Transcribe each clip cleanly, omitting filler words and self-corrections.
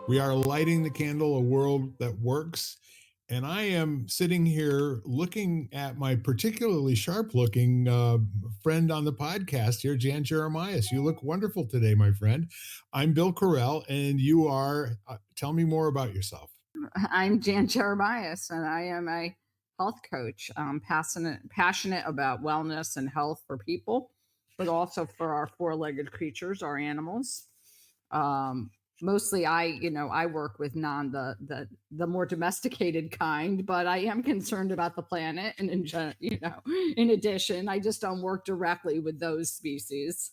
We are lighting the candle, a world that works. And I am sitting here looking at my particularly sharp looking friend on the podcast here, Jan Jeremias. You look wonderful today, my friend. I'm Bill Correll, and you are, tell me more about yourself. I'm Jan Jeremias, and I am a health coach. I'm passionate about wellness and health for people, but also for our four-legged creatures, our animals. Um, Mostly, I work with the more domesticated kind, but I am concerned about the planet, and in addition, I just don't work directly with those species.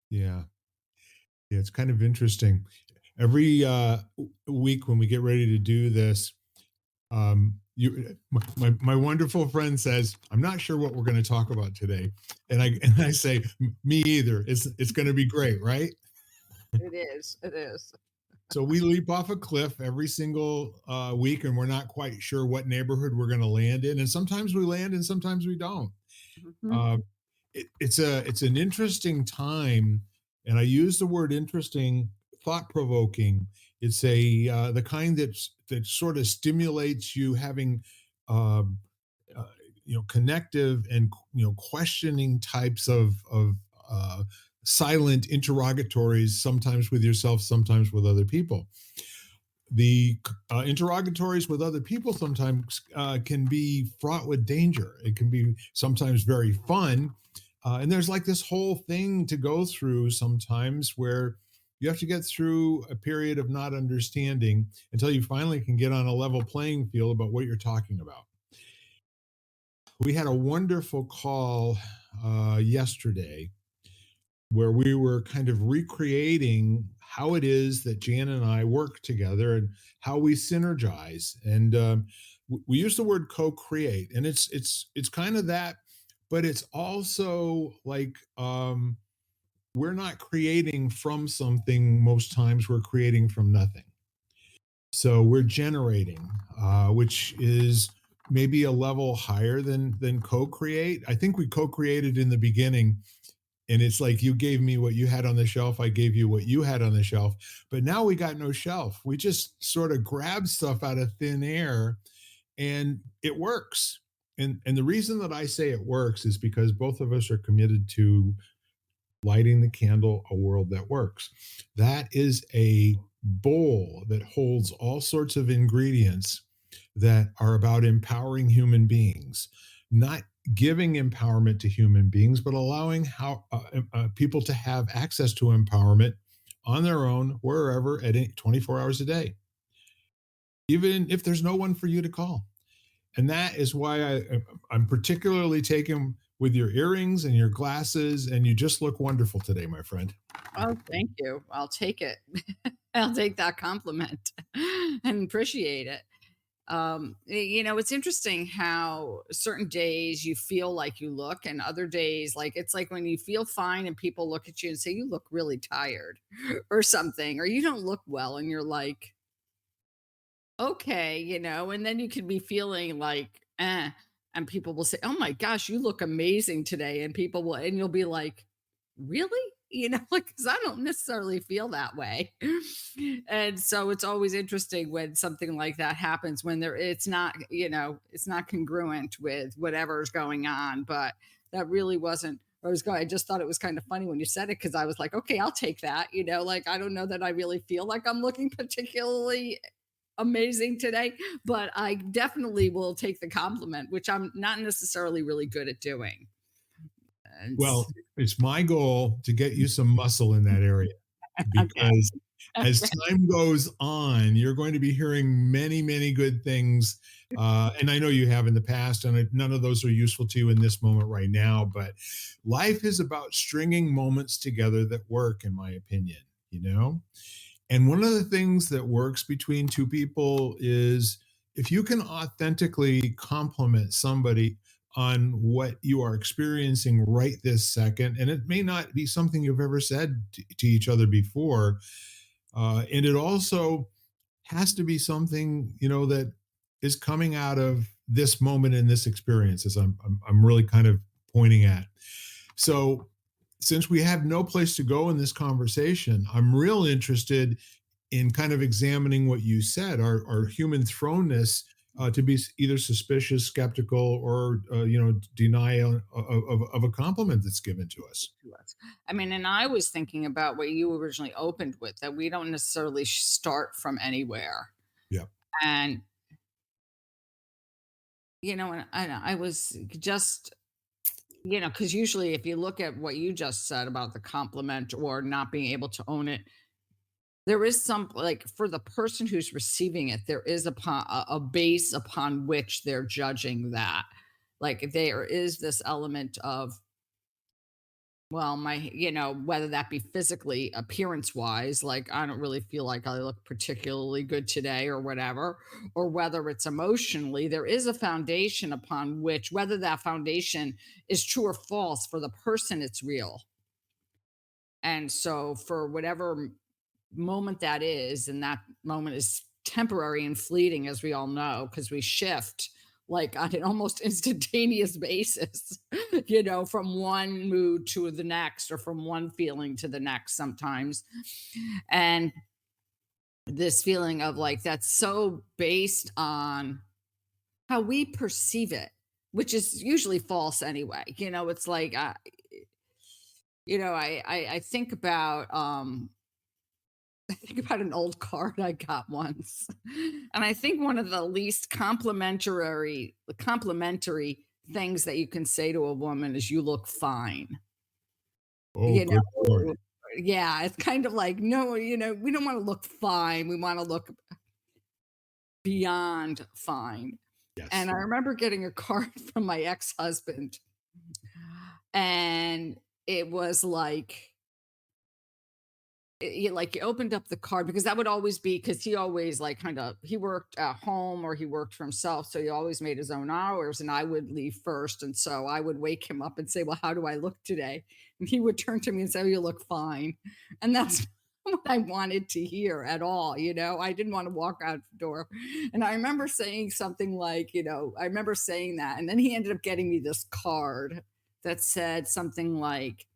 Yeah. Yeah, it's kind of interesting. Every week when we get ready to do this, my wonderful friend says, "I'm not sure what we're going to talk about today," and I say, "Me either. It's going to be great, right?" It is. It is. So we leap off a cliff every single week, and we're not quite sure what neighborhood we're going to land in, and sometimes we land, and sometimes we don't. Mhm. Uh, it's an interesting time, and I use the word interesting, thought provoking. It's a the kind that sort of stimulates you having um, uh, connective and questioning types of silent interrogatories, sometimes with yourself, sometimes with other people. The interrogatories with other people sometimes can be fraught with danger. It can be sometimes very fun, and there's like this whole thing to go through sometimes where you have to get through a period of not understanding until you finally can get on a level playing field about what you're talking about. We had a wonderful call yesterday where we were kind of recreating how it is that Jan and I work together and how we synergize. And we use the word co-create, and it's kind of that, but it's also like we're not creating from something. Most times, we're creating from nothing. So we're generating, which is maybe a level higher than co-create. I think we co-created in the beginning, and it's like you gave me what you had on the shelf, I gave you what you had on the shelf, but now we got no shelf. We just sort of grab stuff out of thin air, and it works. And the reason that I say it works is because both of us are committed to lighting the candle, a world that works. That is a bowl that holds all sorts of ingredients that are about empowering human beings, not giving empowerment to human beings, but allowing how people to have access to empowerment on their own, wherever, at 24 hours a day, even if there's no one for you to call. And that is why I'm particularly taken with your earrings and your glasses, and you just look wonderful today, my friend. Oh, thank you. I'll take it. I'll take that compliment and appreciate it. It's interesting how certain days you feel like you look, and other days, like it's like when you feel fine and people look at you and say, "You look really tired," or something, or "You don't look well," and you're like, okay, and then you could be feeling like, and people will say, "Oh my gosh, you look amazing today." And you'll be like, really? Like, because I don't necessarily feel that way. And so it's always interesting when something like that happens when it's not congruent with whatever's going on. But that really wasn't. I just thought it was kind of funny when you said it because I was like, okay, I'll take that. Like I don't know that I really feel like I'm looking particularly amazing today, but I definitely will take the compliment, which I'm not necessarily really good at doing. And Well, it's my goal to get you some muscle in that area, okay. because as Okay. time goes on, you're going to be hearing many, many good things. And I know you have in the past, and none of those are useful to you in this moment right now. But life is about stringing moments together that work, in my opinion, you know? And one of the things that works between two people is if you can authentically compliment somebody on what you are experiencing right this second, and it may not be something you've ever said to each other before, and it also has to be something that is coming out of this moment in this experience, as I'm really kind of pointing at. So, since we have no place to go in this conversation, I'm real interested in kind of examining what you said, our human thrownness to be either suspicious, skeptical, or denial of a compliment that's given to us. to us. I mean, and I was thinking about what you originally opened with, that we don't necessarily start from anywhere. Yeah. And, and I was just, because usually if you look at what you just said about the compliment or not being able to own it, there is some, like, for the person who's receiving it, there is a base upon which they're judging that. Like, there is this element of, well, whether that be physically, appearance wise, like, I don't really feel like I look particularly good today or whatever, or whether it's emotionally, there is a foundation upon which, whether that foundation is true or false, for the person, it's real. And so, for whatever moment that is, and that moment is temporary and fleeting, as we all know, because we shift like on an almost instantaneous basis, from one mood to the next, or from one feeling to the next sometimes. And this feeling of, like, that's so based on how we perceive it, which is usually false anyway. It's like, I think about, I think about an old card I got once. And I think one of the least complimentary things that you can say to a woman is, "You look fine." Oh, You good Lord. know? Yeah, it's kind of like, no, we don't wanna look fine, we wanna look beyond fine. And Yes. I remember getting a card from my ex-husband, and it was like, like, you opened up the card, because that would always be, because he always, like, kind of, he worked at home or he worked for himself, so he always made his own hours, and I would leave first, and so I would wake him up and say, "Well, how do I look today?" And he would turn to me and say, "Oh, you look fine." And that's what I wanted to hear at all. I didn't want to walk out the door. And I remember saying something like, I remember saying that, and then he ended up getting me this card that said something like,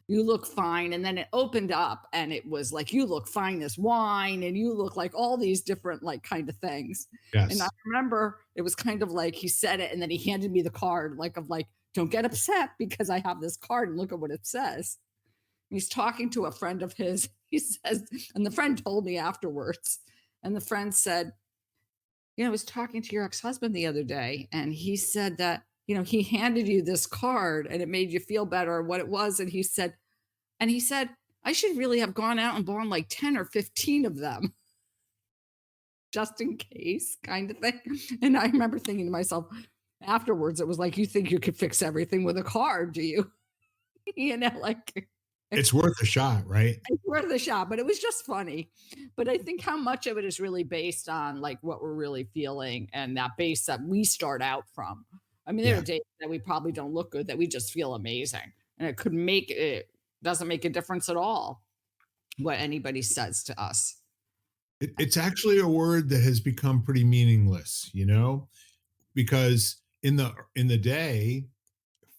"You look fine." And then it opened up and it was like, "You look fine as wine," and "You look like all these different, like, kind of things." And I Yes. remember it was kind of like he said it and then he handed me the card, like, of like, "Don't get upset because I have this card and look at what it says." He's talking to a friend of his. He says, and the friend told me afterwards, and the friend said, "I was talking to your ex-husband the other day, and he said that, he handed you this card and it made you feel better," what it was. And he said, "I should really have gone out and bought like 10 or 15 of them just in case," kind of thing. And I remember thinking to myself afterwards, it was like, "You think you could fix everything with a card, do you?" Like, It's worth a shot, right? it's worth a shot, but it was just funny. But I think how much of it is really based on, like, what we're really feeling, and that base that we start out from. I mean, there Yeah. are days that we probably don't look good, that we just feel amazing, and it doesn't make a difference at all what anybody says to us. It's actually a word that has become pretty meaningless, because in the day,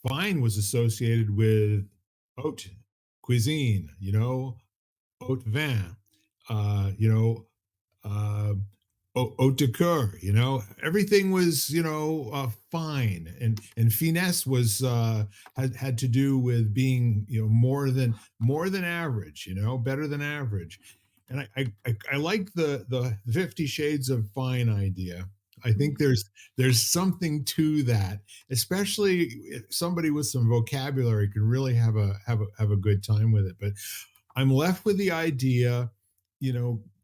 fine was associated with haute cuisine, haute vin, uh, you know, uh, haute de coeur, everything was, fine, and finesse was had to do with being, more than average, better than average. And I like the 50 shades of fine idea. I think there's something to that, especially if somebody with some vocabulary can really have a good time with it. But I'm left with the idea,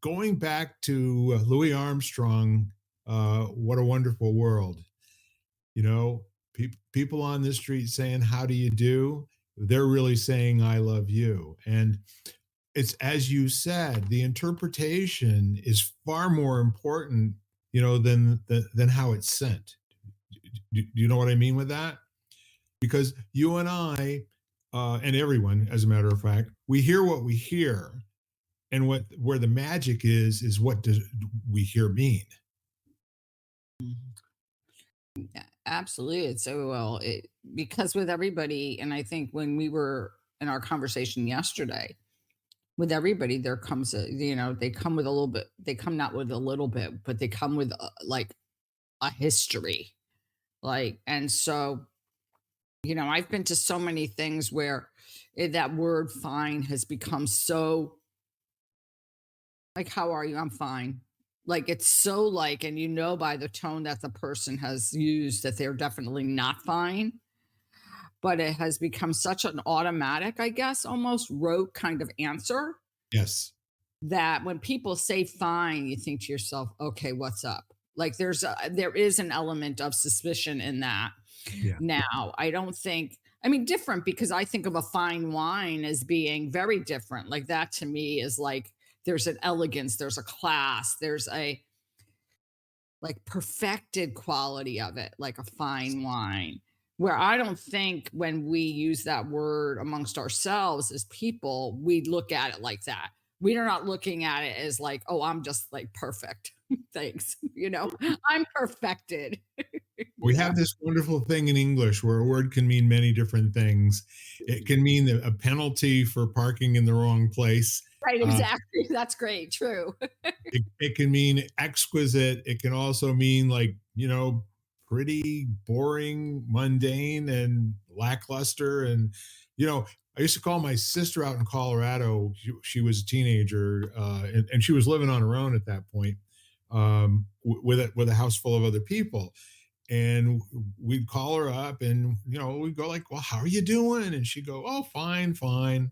going back to Louis Armstrong, "What a Wonderful World." You know, people on the street saying, "How do you do?" They're really saying, "I love you." And it's, as you said, the interpretation is far more important, than how it's sent. Do you know what I mean with that? Because you and I, and everyone, as a matter of fact, we hear what we hear, and where the magic is what does we hear mean? Mhm. Absolutely. It's so, well, because with everybody, and I think when we were in our conversation yesterday, with everybody there comes they come with a little bit, they come not with a little bit, but they come with like a history. Like, and so, I've been to so many things where that word fine has become so like, how are you? I'm fine. Like, it's so like, and by the tone that the person has used that they're definitely not fine, but it has become such an automatic, I guess, almost rote kind of answer Yes. that when people say fine, you think to yourself, okay, what's up? Like, there is an element of suspicion in that. Yeah. Now, I don't think, I mean, different, because I think of a fine wine as being very different. Like, that to me is like there's an elegance, there's a class, there's a like perfected quality of it, like a fine wine. Where I don't think when we use that word amongst ourselves as people, we look at it like that. We are not looking at it as like, oh, I'm just like perfect. Thanks. I'm perfected. you We know? have this wonderful thing in English where a word can mean many different things. It can mean a penalty for parking in the wrong place. Right, Uh, exactly. That's great. True. it can mean exquisite. It can also mean like, pretty boring, mundane, and lackluster. And, you know, I used to call my sister out in Colorado. She was a teenager, and she was living on her own at that point, with a house full of other people. And we'd call her up, and we'd go like, well, how are you doing? And she'd go, oh, fine, fine.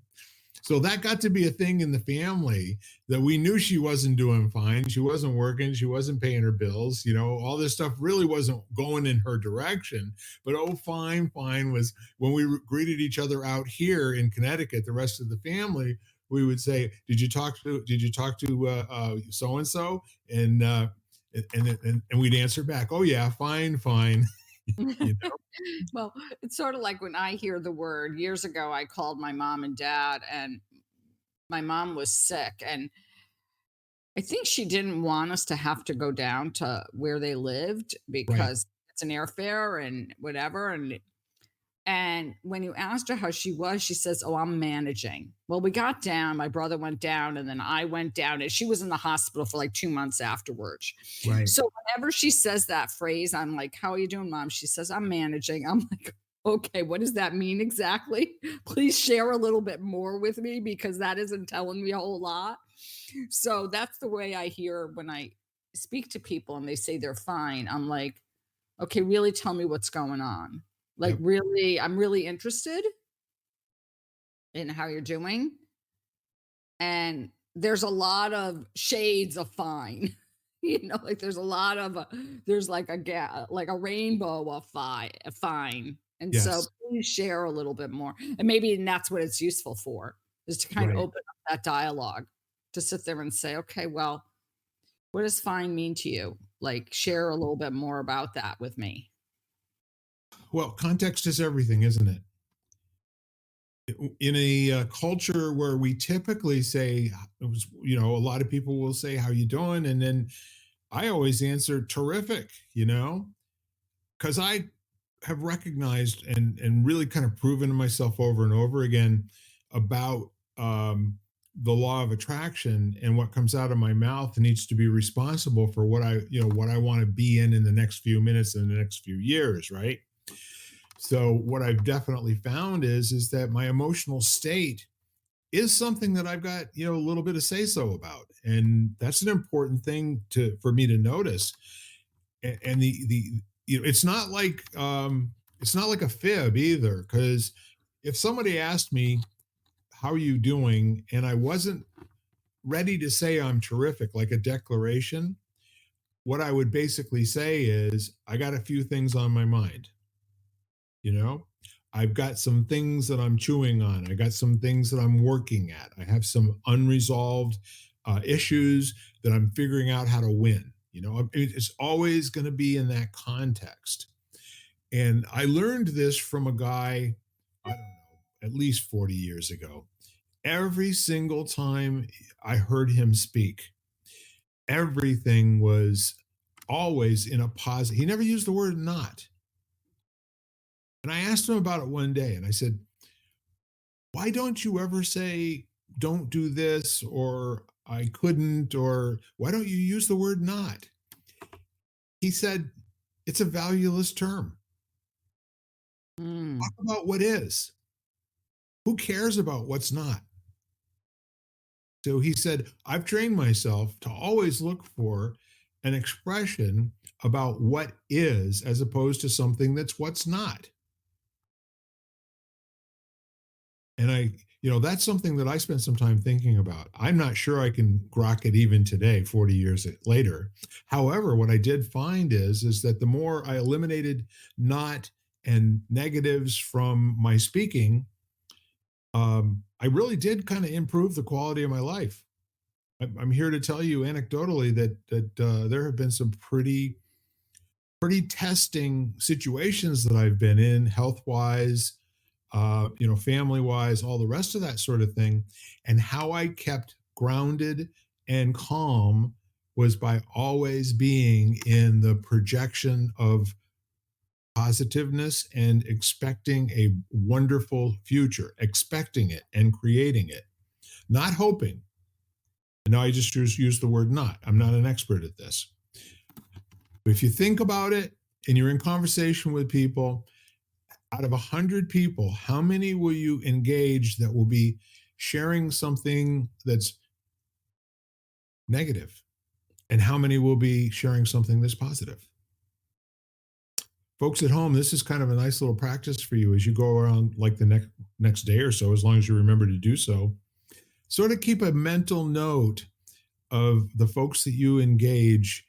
So that got to be a thing in the family, that we knew she wasn't doing fine. She wasn't working. She wasn't paying her bills. All this stuff really wasn't going in her direction. But oh, fine, fine was when we greeted each other out here in Connecticut, the rest of the family, we would say, did you talk to so and so? And we'd answer back, oh, yeah, fine, fine. you know? Well, it's sort of like when I hear the word, years ago, I called my mom and dad, and my mom was sick. And I think she didn't want us to have to go down to where they lived Right. because it's an airfare and whatever. And when you asked her how she was, she says, "Oh, I'm managing." Well, we got down, my brother went down, and then I went down, and she was in the hospital for like 2 months afterwards. Right. So whenever she says that phrase, I'm like, "How are you doing, mom?" She says, "I'm managing." I'm like, "Okay, what does that mean exactly? Please share a little bit more with me because that isn't telling me a whole lot." So that's the way I hear when I speak to people and they say they're fine. I'm like, "Okay, really tell me what's going on." Like, Yep. really, I'm really interested in how you're doing, and there's a lot of shades of fine. Like, there's a lot of there's like like a rainbow of fine, and so Yes. please share a little bit more, and maybe that's what it's useful for, is to kind of Right. open up that dialogue, to sit there and say, "Okay, well, what does fine mean to you?" Like, share a little bit more about that with me. Well, context is everything, isn't it? In a culture where we typically say, a lot of people will say, how you doing? And then I always answer terrific, because I have recognized and really kind of proven to myself over and over again about the law of attraction, and what comes out of my mouth needs to be responsible for what I want to be in the next few minutes and the next few years, right? So what I've definitely found is that my emotional state is something that I've got, a little bit of say so about. And that's an important thing for me to notice. And it's not like a fib either, because if somebody asked me, how are you doing? And I wasn't ready to say I'm terrific, like a declaration, what I would basically say is, I got a few things on my mind. you know I've got some things that I'm chewing on. I got some things that I'm working at. I have some unresolved issues that I'm figuring out how to win. It's always going to be in that context. And I learned this from a guy, I don't know, at least 40 years ago. Every single time I heard him speak, everything was always in a positive. He never used the word not. And I asked him about it one day, and I said, why don't you ever say don't do this, or I couldn't, or why don't you use the word not? He said, it's a valueless term. Talk Mm. about what is. Who cares about what's not? So he said, I've trained myself to always look for an expression about what is as opposed to something that's what's not. And that's something that I spent some time thinking about. I'm not sure I can grok it even today, 40 years later. However, what I did find is that the more I eliminated not and negatives from my speaking, I really did kind of improve the quality of my life. I'm here to tell you anecdotally that there have been some pretty testing situations that I've been in, health wise, family wise, all the rest of that sort of thing. And how I kept grounded and calm was by always being in the projection of positiveness and expecting a wonderful future, expecting it and creating it, not hoping. And now I just use the word not. I'm not an expert at this. But if you think about it and you're in conversation with people, out of 100 people, how many will you engage that will be sharing something that's negative? And how many will be sharing something that's positive? Folks at home, this is kind of a nice little practice for you as you go around like the next day or so, as long as you remember to do so. Sort of keep a mental note of the folks that you engage.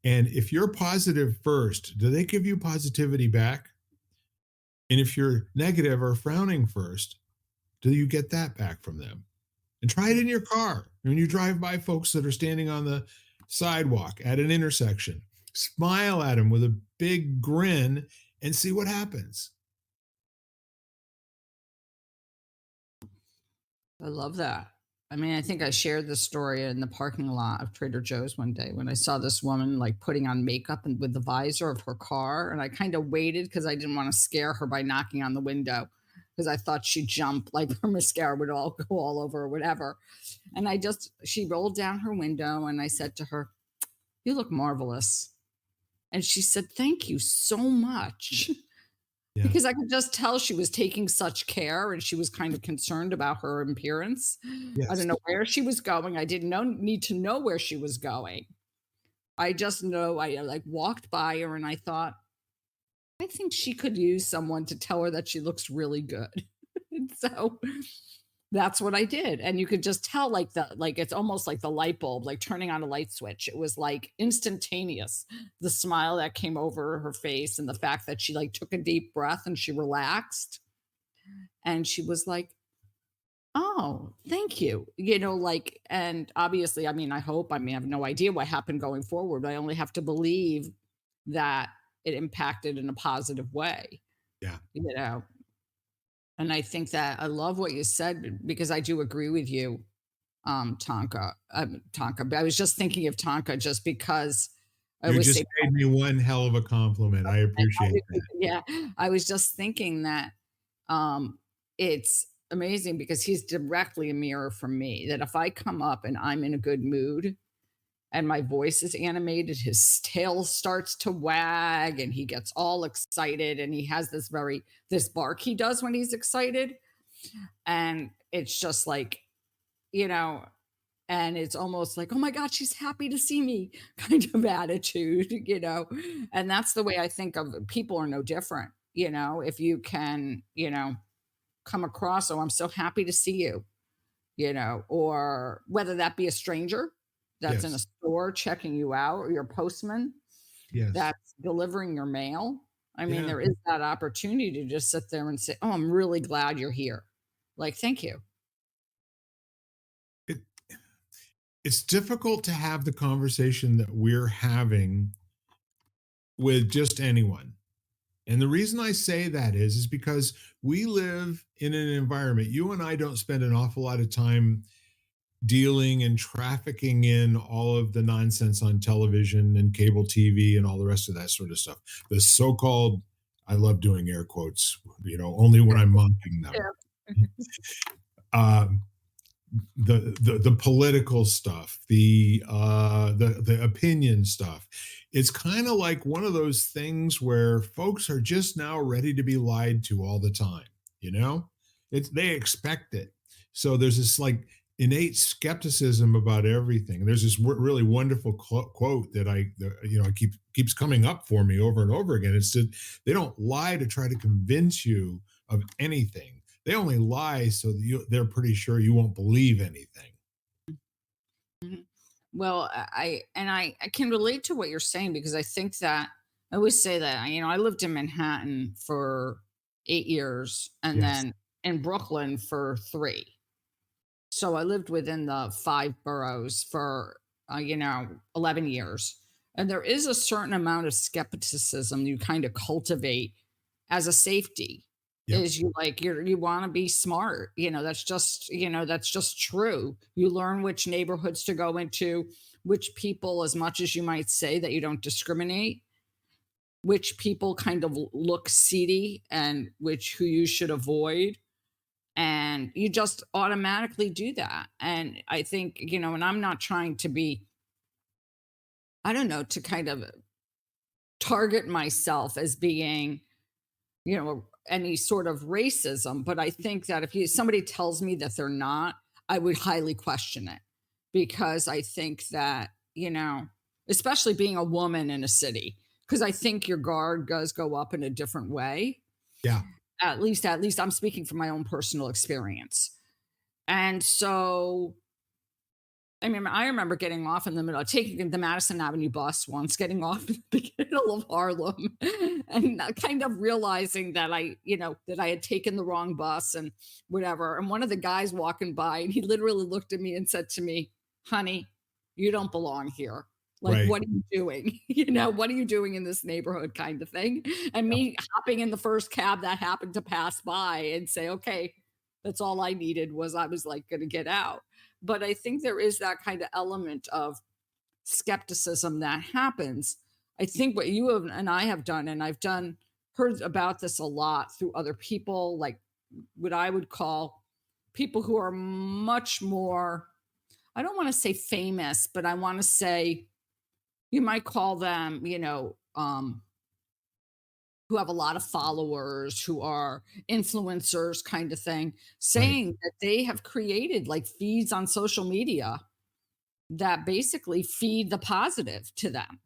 And if you're positive first, do they give you positivity back? And if you're negative or frowning first, do you get that back from them? And try it in your car. When you drive by folks that are standing on the sidewalk at an intersection, smile at them with a big grin and see what happens. I love that. I mean, I think I shared this story in the parking lot of Trader Joe's one day when I saw this woman like putting on makeup and with the visor of her car. And I kind of waited because I didn't want to scare her by knocking on the window because I thought she'd jump, like her mascara would all go all over or whatever. And she rolled down her window and I said to her, "You look marvelous." And she said, "Thank you so much." Yeah. Because I could just tell she was taking such care and she was kind of concerned about her appearance. I Yes. don't know where she was going. I didn't need to know where she was going. I just know I like walked by her and I thought, I think she could use someone to tell her that she looks really good. And so that's what I did, and you could just tell, it's almost like the light bulb, like turning on a light switch. It was, like, instantaneous. The smile that came over her face and the fact that she, like, took a deep breath and she relaxed, and she was like, "Oh, thank you." And obviously, I mean, I have no idea what happened going forward. I only have to believe that it impacted in a positive way, Yeah. you know? And I think that I love what you said because I do agree with you, Tonka. But I was just thinking of Tonka just because I You always just say, made me one hell of a compliment. I appreciate that. yeah, I was just thinking that um, it's amazing because he's directly a mirror from me. That if I come up and I'm in a good mood and my voice is animated, his tail starts to wag and he gets all excited and he has this bark he does when he's excited. And it's just like, you know, and it's almost like, "Oh my god, she's happy to see me," kind of attitude. And that's the way I think of people are no different. If you can, come across, "Oh, I'm so happy to see you," or whether that be a stranger that's in a Yes. store checking you out or your postman Yes. that's delivering your mail. I mean, Yeah. there is that opportunity to just sit there and say, "Oh, I'm really glad you're here." Like, "Thank you." It, it's difficult to have the conversation that we're having with just anyone. And the reason I say that is because we live in an environment. You and I don't spend an awful lot of time dealing and trafficking in all of the nonsense on television and cable TV and all the rest of that sort of stuff. The so-called, I love doing air quotes, only when I'm mocking them. Yeah. Um, the political stuff, the opinion stuff. It's kind of like one of those things where folks are just now ready to be lied to all the time. You know, it's they expect it. So there's this like innate skepticism about everything. There's this really wonderful quote that I keeps coming up for me over and over again. It's that they don't lie to try to convince you of anything. They only lie so that they're pretty sure you won't believe anything. Mhm. Well, I can relate to what you're saying because I think that I always say that, I lived in Manhattan for 8 years and Yes. then in Brooklyn for 3. So I lived within the 5 boroughs for, 11 years. And there is a certain amount of skepticism you kind of cultivate as a safety. Yep. Is you want to be smart. That's just true. You learn which neighborhoods to go into, which people, as much as you might say that you don't discriminate, which people kind of look seedy and which who you should avoid, and you just automatically do that. And I think, and I'm not trying to be, I don't know, to kind of target myself as being, any sort of racism, but I think that if somebody tells me that they're not, I would highly question it, because I think that, especially being a woman in a city, because I think your guard does go up in a different way. Yeah. At least I'm speaking from my own personal experience. And so, I mean, I remember getting off in the middle, taking the Madison Avenue bus once, getting off in the middle of Harlem and kind of realizing that that I had taken the wrong bus and whatever. And one of the guys walking by, and he literally looked at me and said to me, "Honey, you don't belong here. Like, Right. what are you doing? What are you doing in this neighborhood?" kind of thing. And Yeah. me hopping in the first cab that happened to pass by and say, "Okay, that's all I needed was I was like going to get out." But I think there is that kind of element of skepticism that happens. I think what you have and I have done, and I've done heard about this a lot through other people, like what I would call people who are much more, I don't want to say famous, but I want to say you might call them, who have a lot of followers, who are influencers kind of thing, Right. saying that they have created like feeds on social media that basically feed the positive to them.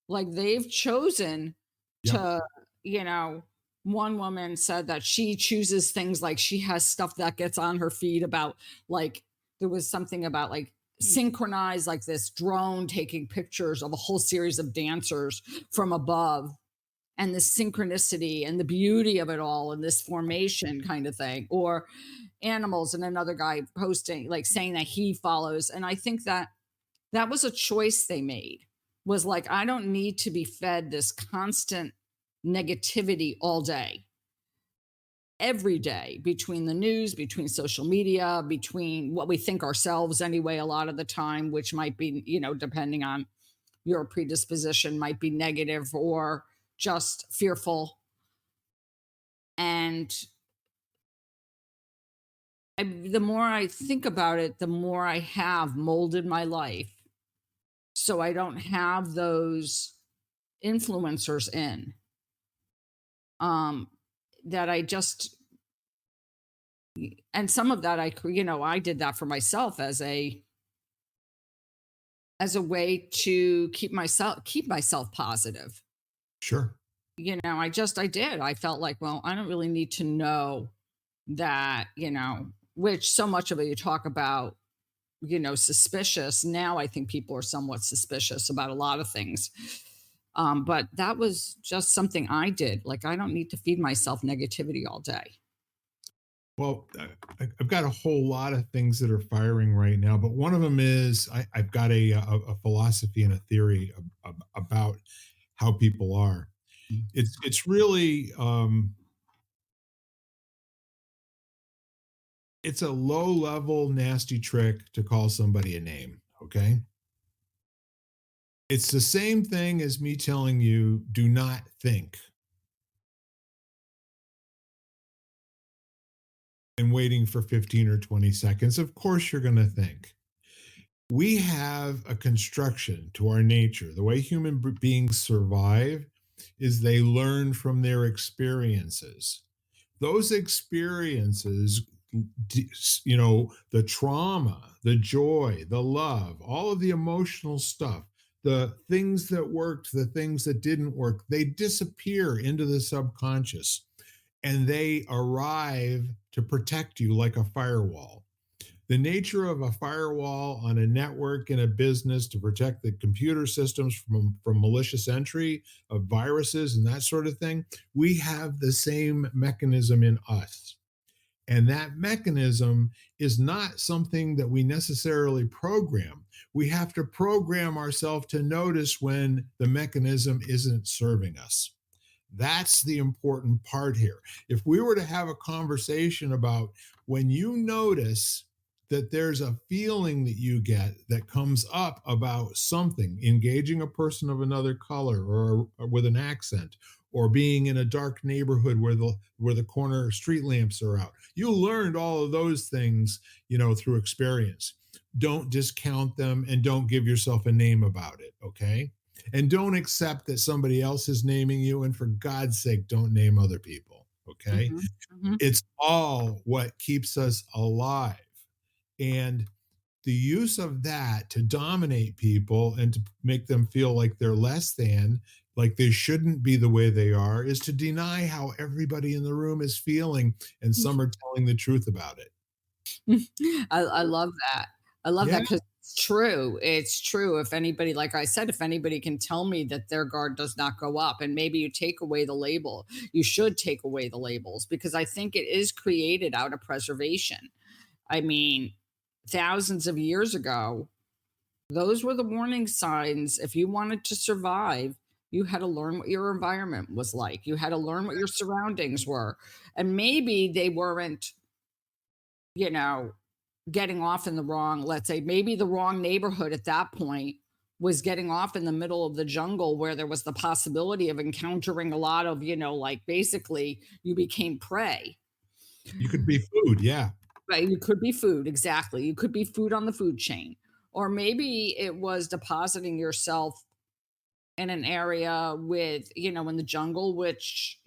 Like they've chosen Yep. to, one woman said that she chooses things like she has stuff that gets on her feed about, like, there was something about like synchronized, like this drone taking pictures of a whole series of dancers from above, and the synchronicity and the beauty of it all and this formation kind of thing, or animals, and another guy posting like saying that he follows. And I think that that was a choice they made, was like, I don't need to be fed this constant negativity all day, every day, between the news, between social media, between what we think ourselves anyway, a lot of the time, which might be, depending on your predisposition, might be negative or just fearful. And the more I think about it, the more I have molded my life so I don't have those influencers in, um that I just, and some of that I did that for myself as a way to keep myself positive. Sure. I did. I felt like, well, I don't really need to know that, which so much of it you talk about, suspicious. Now I think people are somewhat suspicious about a lot of things. But that was just something I did. Like, I don't need to feed myself negativity all day. Well, I've got a whole lot of things that are firing right now, but one of them is I've got a philosophy and a theory about how people are. It's really it's a low level nasty trick to call somebody a name. Okay, it's the same thing as me telling you do not think. and waiting for 15 or 20 seconds, of course you're going to think. We have a construction to our nature. The way human beings survive is they learn from their experiences. Those experiences, the trauma, the joy, the love, all of the emotional stuff, the things that worked, the things that didn't work, they disappear into the subconscious and they arrive to protect you like a firewall. The nature of a firewall on a network in a business to protect the computer systems from malicious entry of viruses and that sort of thing, we have the same mechanism in us. And that mechanism is not something that we necessarily program. We have to program ourselves to notice when the mechanism isn't serving us. That's the important part here. If we were to have a conversation about when you notice that there's a feeling that you get that comes up about something, engaging a person of another color or with an accent, or being in a dark neighborhood where the corner street lamps are out. You learned all of those things, through experience. Don't discount them and don't give yourself a name about it, okay? And don't accept that somebody else is naming you. And for God's sake, don't name other people. Okay. Mhm, mhm. It's all what keeps us alive. And the use of that to dominate people and to make them feel like they're less than, like they shouldn't be the way they are, is to deny how everybody in the room is feeling. And some are telling the truth about it. I love that. I love Yeah. that because it's true. It's true. If anybody, like I said, if anybody can tell me that their guard does not go up, and maybe you take away the label, you should take away the labels because I think it is created out of preservation. I mean, thousands of years ago, those were the warning signs. If you wanted to survive, you had to learn what your environment was like. You had to learn what your surroundings were. And maybe they weren't, you know, getting off in the wrong, let's say, maybe the wrong neighborhood at that point was getting off in the middle of the jungle where there was the possibility of encountering a lot of, like basically you became prey. You could be food. Yeah. Right, you could be food, exactly. You could be food on the food chain. Or maybe it was depositing yourself in an area with, in the jungle, which,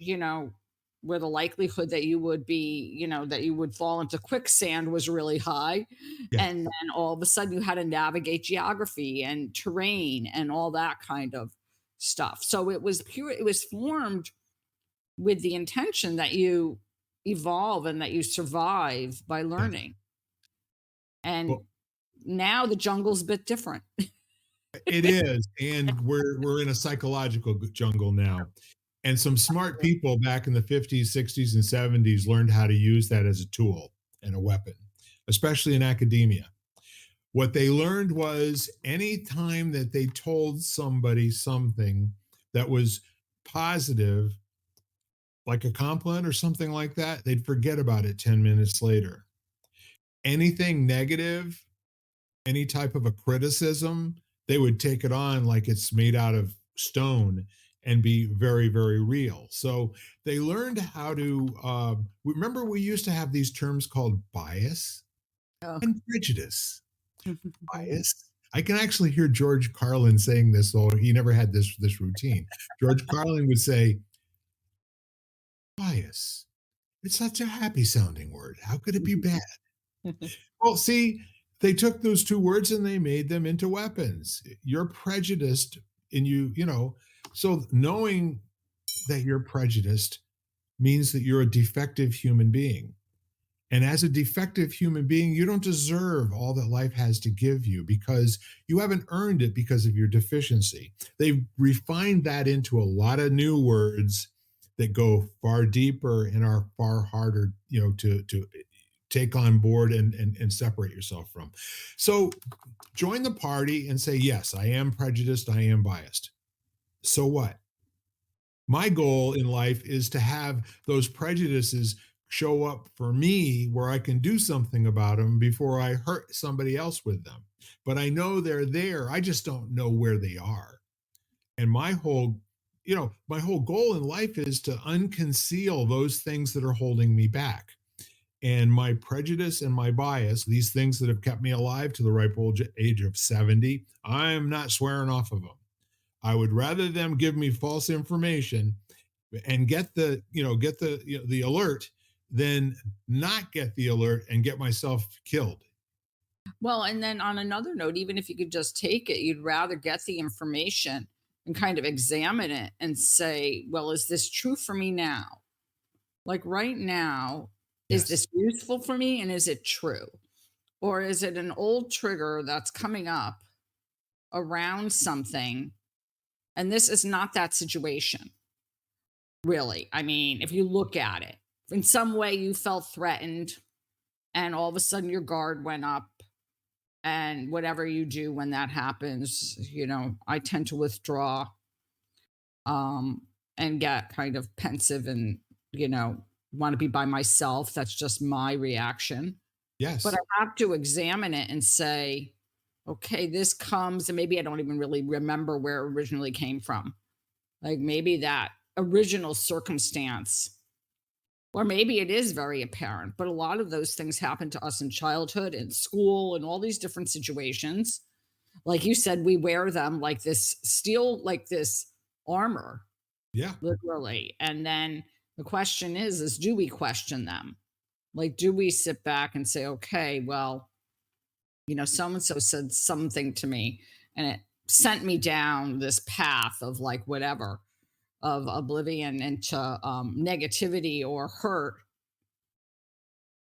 where the likelihood that you would be, that you would fall into quicksand was really high. Yeah. And then all of a sudden you had to navigate geography and terrain and all that kind of stuff. So it was formed with the intention that you evolve and that you survive by Yeah. learning. And Well, now the jungle's a bit different. it is, and we're in a psychological jungle now. And some smart people back in the 50s, 60s, and 70s learned how to use that as a tool and a weapon, especially in academia. What they learned was anytime that they told somebody something that was positive, like a compliment or something like that, they'd forget about it 10 minutes later. Anything negative, any type of a criticism, they would take it on like it's made out of stone and be very, very real. So they learned how to. Remember, we used to have these terms called bias Oh. and prejudice. Bias. I can actually hear George Carlin saying this, though he never had this routine. George Carlin would say, "Bias. It's such a happy sounding word. How could it be bad?" Well, see, they took those 2 words and they made them into weapons. You're prejudiced and so knowing that you're prejudiced means that you're a defective human being. And as a defective human being, you don't deserve all that life has to give you because you haven't earned it because of your deficiency. They've refined that into a lot of new words that go far deeper and are far harder, to take on board and separate yourself from. So join the party and say, yes, I am prejudiced, I am biased. So what? My goal in life is to have those prejudices show up for me where I can do something about them before I hurt somebody else with them. But I know they're there. I just don't know where they are. And my whole goal in life is to unconceal those things that are holding me back. And my prejudice and my bias, these things that have kept me alive to the ripe old age of 70, I'm not swearing off of them. I would rather them give me false information and get the, get the, the alert than not get the alert and get myself killed. Well, and then on another note, even if you could just take it, you'd rather get the information and kind of examine it and say, well, is this true for me now? Like right now, is Yes. this useful for me and is it true? Or is it an old trigger that's coming up around something? And this is not that situation, really. I mean, if you look at it, in some way you felt threatened and all of a sudden your guard went up. And whatever you do when that happens, I tend to withdraw um, and get kind of pensive and, want to be by myself. That's just my reaction. But I Yes. have to examine it and say, okay, this comes, and maybe I don't even really remember where it originally came from. Like maybe that original circumstance, or maybe it is very apparent, but a lot of those things happen to us in childhood, in school, and all these different situations. Like you said, we wear them like this steel, like this armor, Yeah. literally. And then the question is do we question them? Like, do we sit back and say, okay, well, so and so said something to me and it sent me down this path of like whatever, of oblivion into negativity or hurt.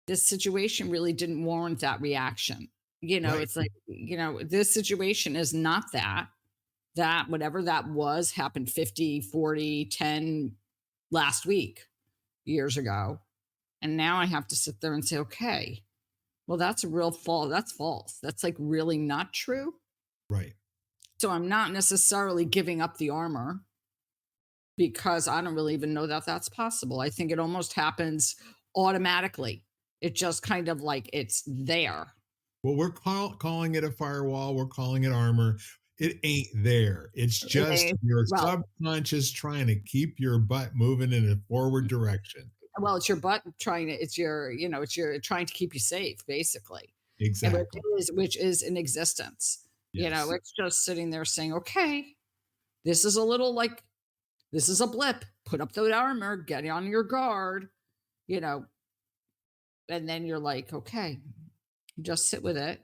This situation really didn't warrant that reaction. Right. It's like, this situation is not that. That whatever that was happened 50, 40, 10 last week, years ago. And now I have to sit there and say, okay, well, that's a real false. That's false. That's like really not true. Right. So I'm not necessarily giving up the armor because I don't really even know that that's possible. I think it almost happens automatically. It just kind of like it's there. Well, we're calling it a firewall. We're calling it armor. It ain't there. It's just your Well, subconscious trying to keep your butt moving in a forward direction. it's your butt trying to, it's your trying to keep you safe, basically. And Exactly. which is in existence. Yes. It's just sitting there saying, okay, this is a little like this is a blip. Put up the armor, get on your guard, you know, and then you're like, okay, just sit with it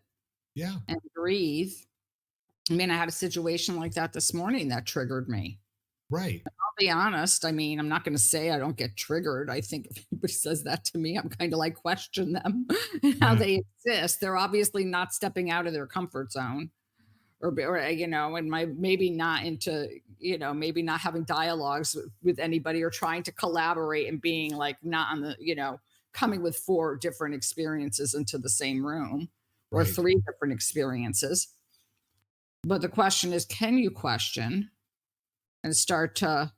Yeah. and breathe. I mean, I had a situation like that this morning that triggered me. Right. I'll be honest. I mean, I'm not going to say I don't get triggered. I think if anybody says that to me, I'm kind of like question them and how Yeah. they exist. They're obviously not stepping out of their comfort zone and maybe not into, maybe not having dialogues with anybody or trying to collaborate and being like not on the, coming with four different experiences into the same room or Right. three different experiences. But the question is, can you question and start to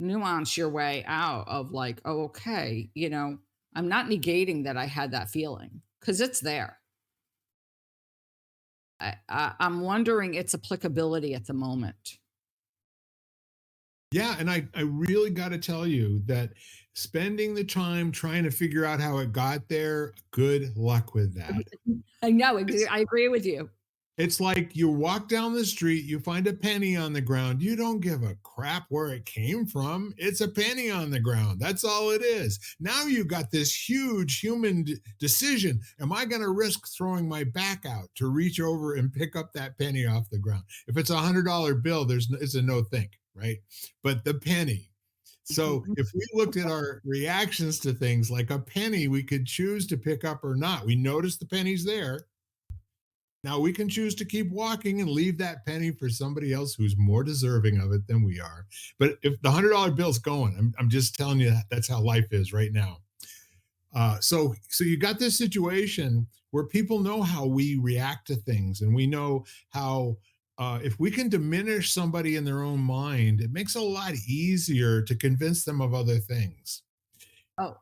nuance your way out of like, oh, okay, I'm not negating that I had that feeling because it's there. I'm wondering its applicability at the moment. Yeah. And I really got to tell you that spending the time trying to figure out how it got there, good luck with that. I know, It's I agree with you. It's like you walk down the street, you find a penny on the ground. You don't give a crap where it came from. It's a penny on the ground. That's all it is. Now you got this huge human decision. Am I going to risk throwing my back out to reach over and pick up that penny off the ground? If it's $100 bill, it's a no think, right? But the penny. So Mhm. if we looked at our reactions to things like a penny, we could choose to pick up or not. We notice the penny's there. Now we can choose to keep walking and leave that penny for somebody else who's more deserving of it than we are. But if the $100 bill's going, I'm just telling you that's how life is right now. So you got this situation where people know how we react to things, and we know how if we can diminish somebody in their own mind, it makes it a lot easier to convince them of other things. Oh,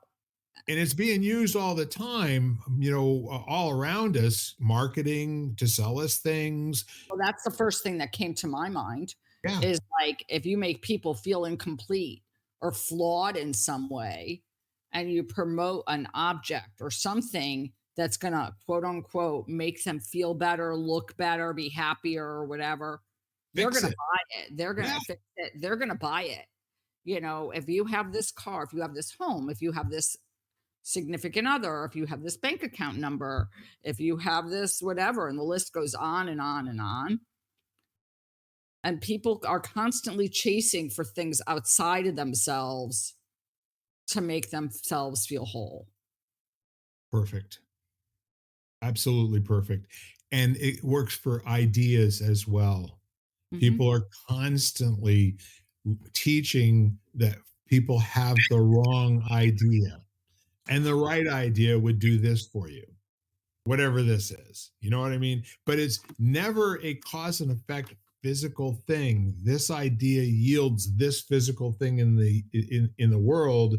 And it's being used all the time, all around us, marketing to sell us things. well, that's the first thing that came to my mind Yeah. is like if you make people feel incomplete or flawed in some way, and you promote an object or something that's going to quote unquote make them feel better, look better, be happier or whatever, they're going Fix to it. buy it. They're going Yeah. to fix it. They're going to buy it. You know, if you have this car, if you have this home, if you have this significant other, if you have this bank account number, if you have this whatever, and the list goes on and on and on. And people are constantly chasing for things outside of themselves to make themselves feel whole. Perfect. Absolutely perfect. And it works for ideas as well. Mhm. People are constantly teaching that people have the wrong idea, and the right idea would do this for you, whatever this is. You know what I mean? But it's never a cause and effect physical thing. This idea yields this physical thing in the world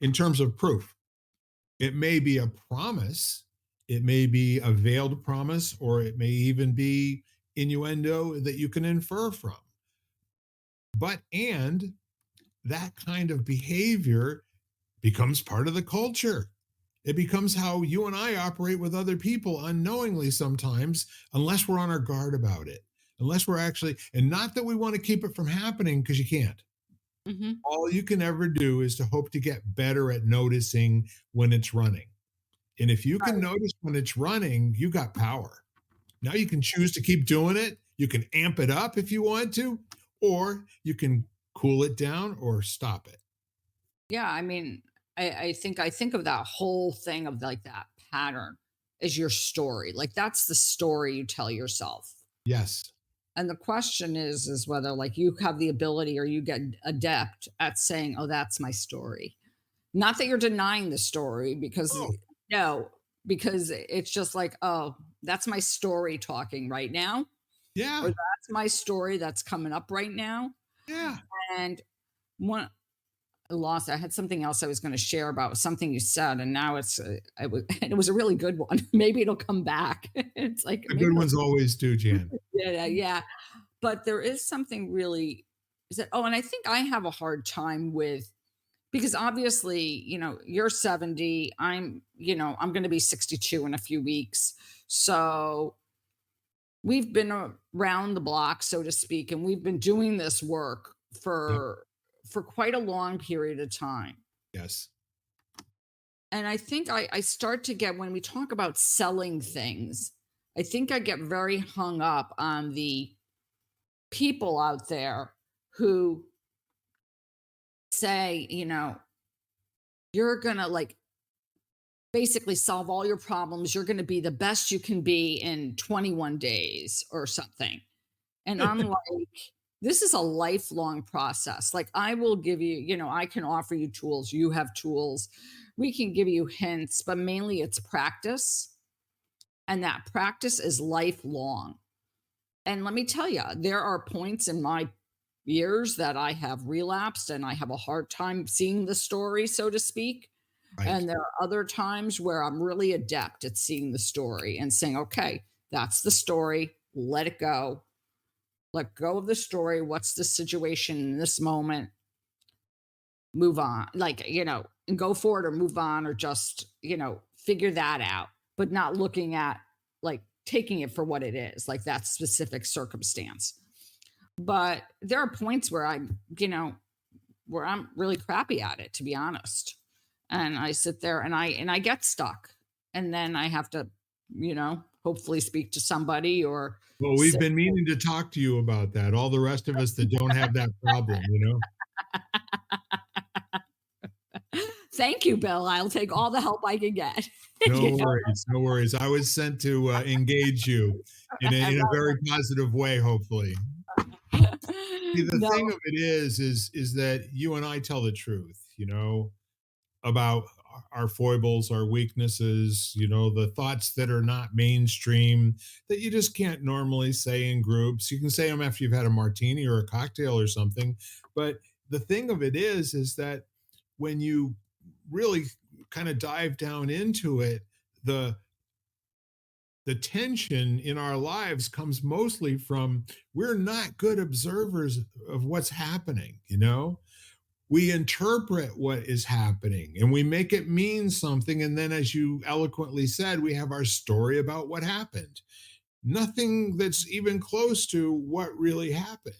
in terms of proof. It may be a promise, it may be a veiled promise, or it may even be innuendo that you can infer from. But and that kind of behavior becomes part of the culture. It becomes how you and I operate with other people unknowingly sometimes, unless we're on our guard about it. Unless we're actually, and not that we want to keep it from happening because you can't. Mhm. All you can ever do is to hope to get better at noticing when it's running. And if you can Right. notice when it's running, you got power. Now you can choose to keep doing it. You can amp it up if you want to, or you can cool it down or stop it. Yeah, I mean, I think of that whole thing of like that pattern as your story. Like that's the story you tell yourself. Yes. And the question is whether like you have the ability or you get adept at saying, "Oh, that's my story." Not that you're denying the story because Oh, no, because it's just like, "Oh, that's my story talking right now," or yeah. "That's my story that's coming up right now." Yeah. And one I lost I had something else I was gonna share about something you said, and now it was a really good one. Maybe it'll come back. It's like, The maybe good it'll ones always do, Jan. yeah, yeah. But there is something really is that oh, and I think I have a hard time with because obviously, you're 70, I'm gonna be 62 in a few weeks. So we've been around the block, so to speak, and we've been doing this work Yep. for quite a long period of time. Yes. And I think I start to get when we talk about selling things, I think I get very hung up on the people out there who say, you're gonna like basically solve all your problems. You're gonna be the best you can be in 21 days or something. And I'm like, this is a lifelong process. Like, I will give you, I can offer you tools. You have tools. We can give you hints, but mainly it's practice. And that practice is lifelong. And let me tell you, there are points in my years that I have relapsed and I have a hard time seeing the story, so to speak. Right. And there are other times where I'm really adept at seeing the story and saying, okay, that's the story. Let it go. Let go of the story. What's the situation in this moment? Move on. Like, and go forward or move on or just, figure that out, but not looking at like taking it for what it is, like that specific circumstance. But there are points where where I'm really crappy at it, to be honest. And I sit there and I get stuck. And then I have to, hopefully speak to somebody or Well, we've sit. been meaning to talk to you about that. All the rest of us that don't have that problem, you know? Thank you, Bill. I'll take all the help I can get. No you know? worries, no worries. I was sent to, engage you in a very positive way, hopefully. See, the No, thing of it is that you and I tell the truth, about our foibles, our weaknesses, the thoughts that are not mainstream that you just can't normally say in groups. You can say them after you've had a martini or a cocktail or something. But the thing of it is that when you really kind of dive down into it, the the tension in our lives comes mostly from we're not good observers of what's happening. we interpret what is happening and we make it mean something. And then, as you eloquently said, we have our story about what happened. Nothing that's even close to what really happened.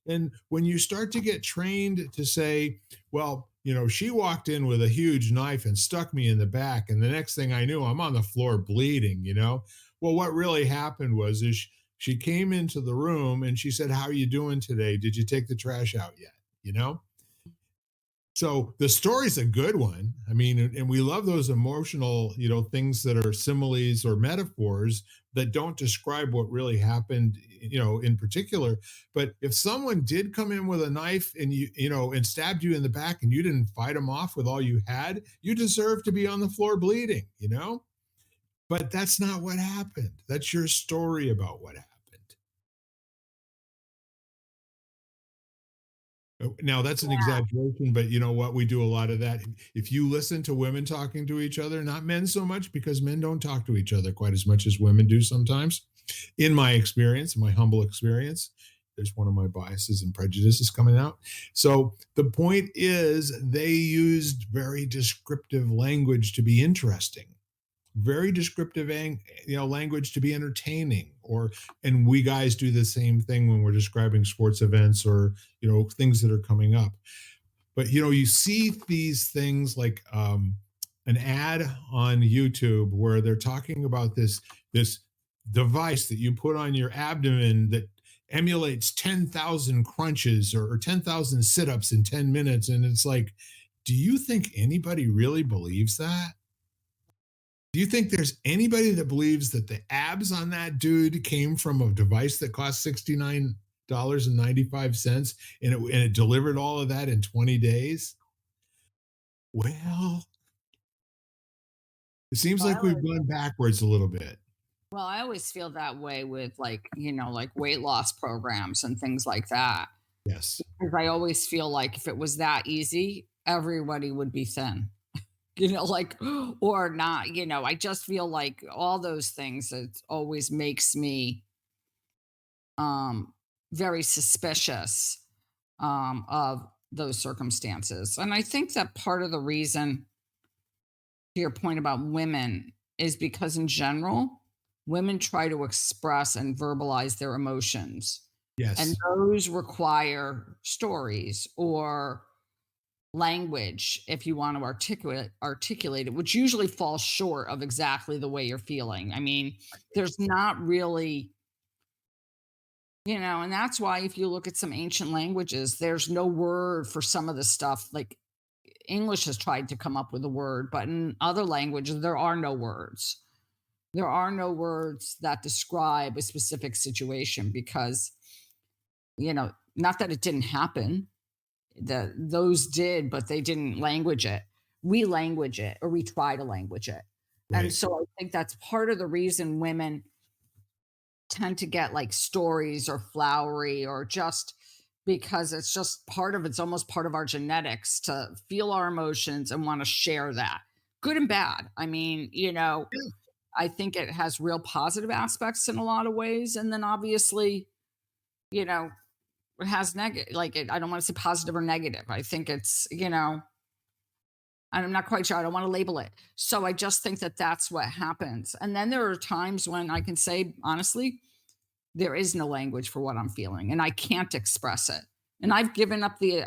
And when you start to get trained to say, well, she walked in with a huge knife and stuck me in the back. And the next thing I knew, I'm on the floor bleeding. Well, what really happened was is she came into the room and she said, how are you doing today? Did you take the trash out yet? You know? So the story's a good one. I mean, and we love those emotional, things that are similes or metaphors that don't describe what really happened, in particular. But if someone did come in with a knife and and stabbed you in the back and you didn't fight them off with all you had, you deserve to be on the floor bleeding. But that's not what happened. That's your story about what happened. Now that's an exaggeration, but you know what? We do a lot of that. If you listen to women talking to each other, not men so much, because men don't talk to each other quite as much as women do sometimes. In my experience, my humble experience, there's one of my biases and prejudices coming out. So the point is, they used very descriptive language to be interesting, very descriptive language to be entertaining, and we guys do the same thing when we're describing sports events or things that are coming up. But you see these things like an ad on YouTube where they're talking about this device that you put on your abdomen that emulates 10,000 crunches or 10,000 sit-ups in 10 minutes, and it's like, do you think anybody really believes that? Do you think there's anybody that believes that the abs on that dude came from a device that cost $69.95 and it delivered all of that in 20 days? Well, it seems Well, like we've gone backwards a little bit. I always feel that way with like weight loss programs and things like that. Yes. Because I always feel like if it was that easy, everybody would be thin. Like, or not, I just feel like all those things, it always makes me um very suspicious of those circumstances. And I think that part of the reason, to your point about women, is because in general, women try to express and verbalize their emotions. And Yes. those require stories or language if you want to articulate it, which usually falls short of exactly the way you're feeling. I mean, there's not really, and that's why if you look at some ancient languages, there's no word for some of the stuff. Like English has tried to come up with a word, but in other languages there are no words. There are no words that describe a specific situation because, not that it didn't happen, those did, but they didn't language it. We language it, or we try to language it. And Right. so I think that's part of the reason women tend to get like stories or flowery, or just because it's almost part of our genetics to feel our emotions and want to share that, good and bad. I mean, Yeah. I think it has real positive aspects in a lot of ways. And then obviously, you know, it has negative, I don't want to say positive or negative. I think it's, and I'm not quite sure. I don't want to label it. So I just think that that's what happens. And then there are times when I can say, honestly, there is no language for what I'm feeling and I can't express it. And I've given up the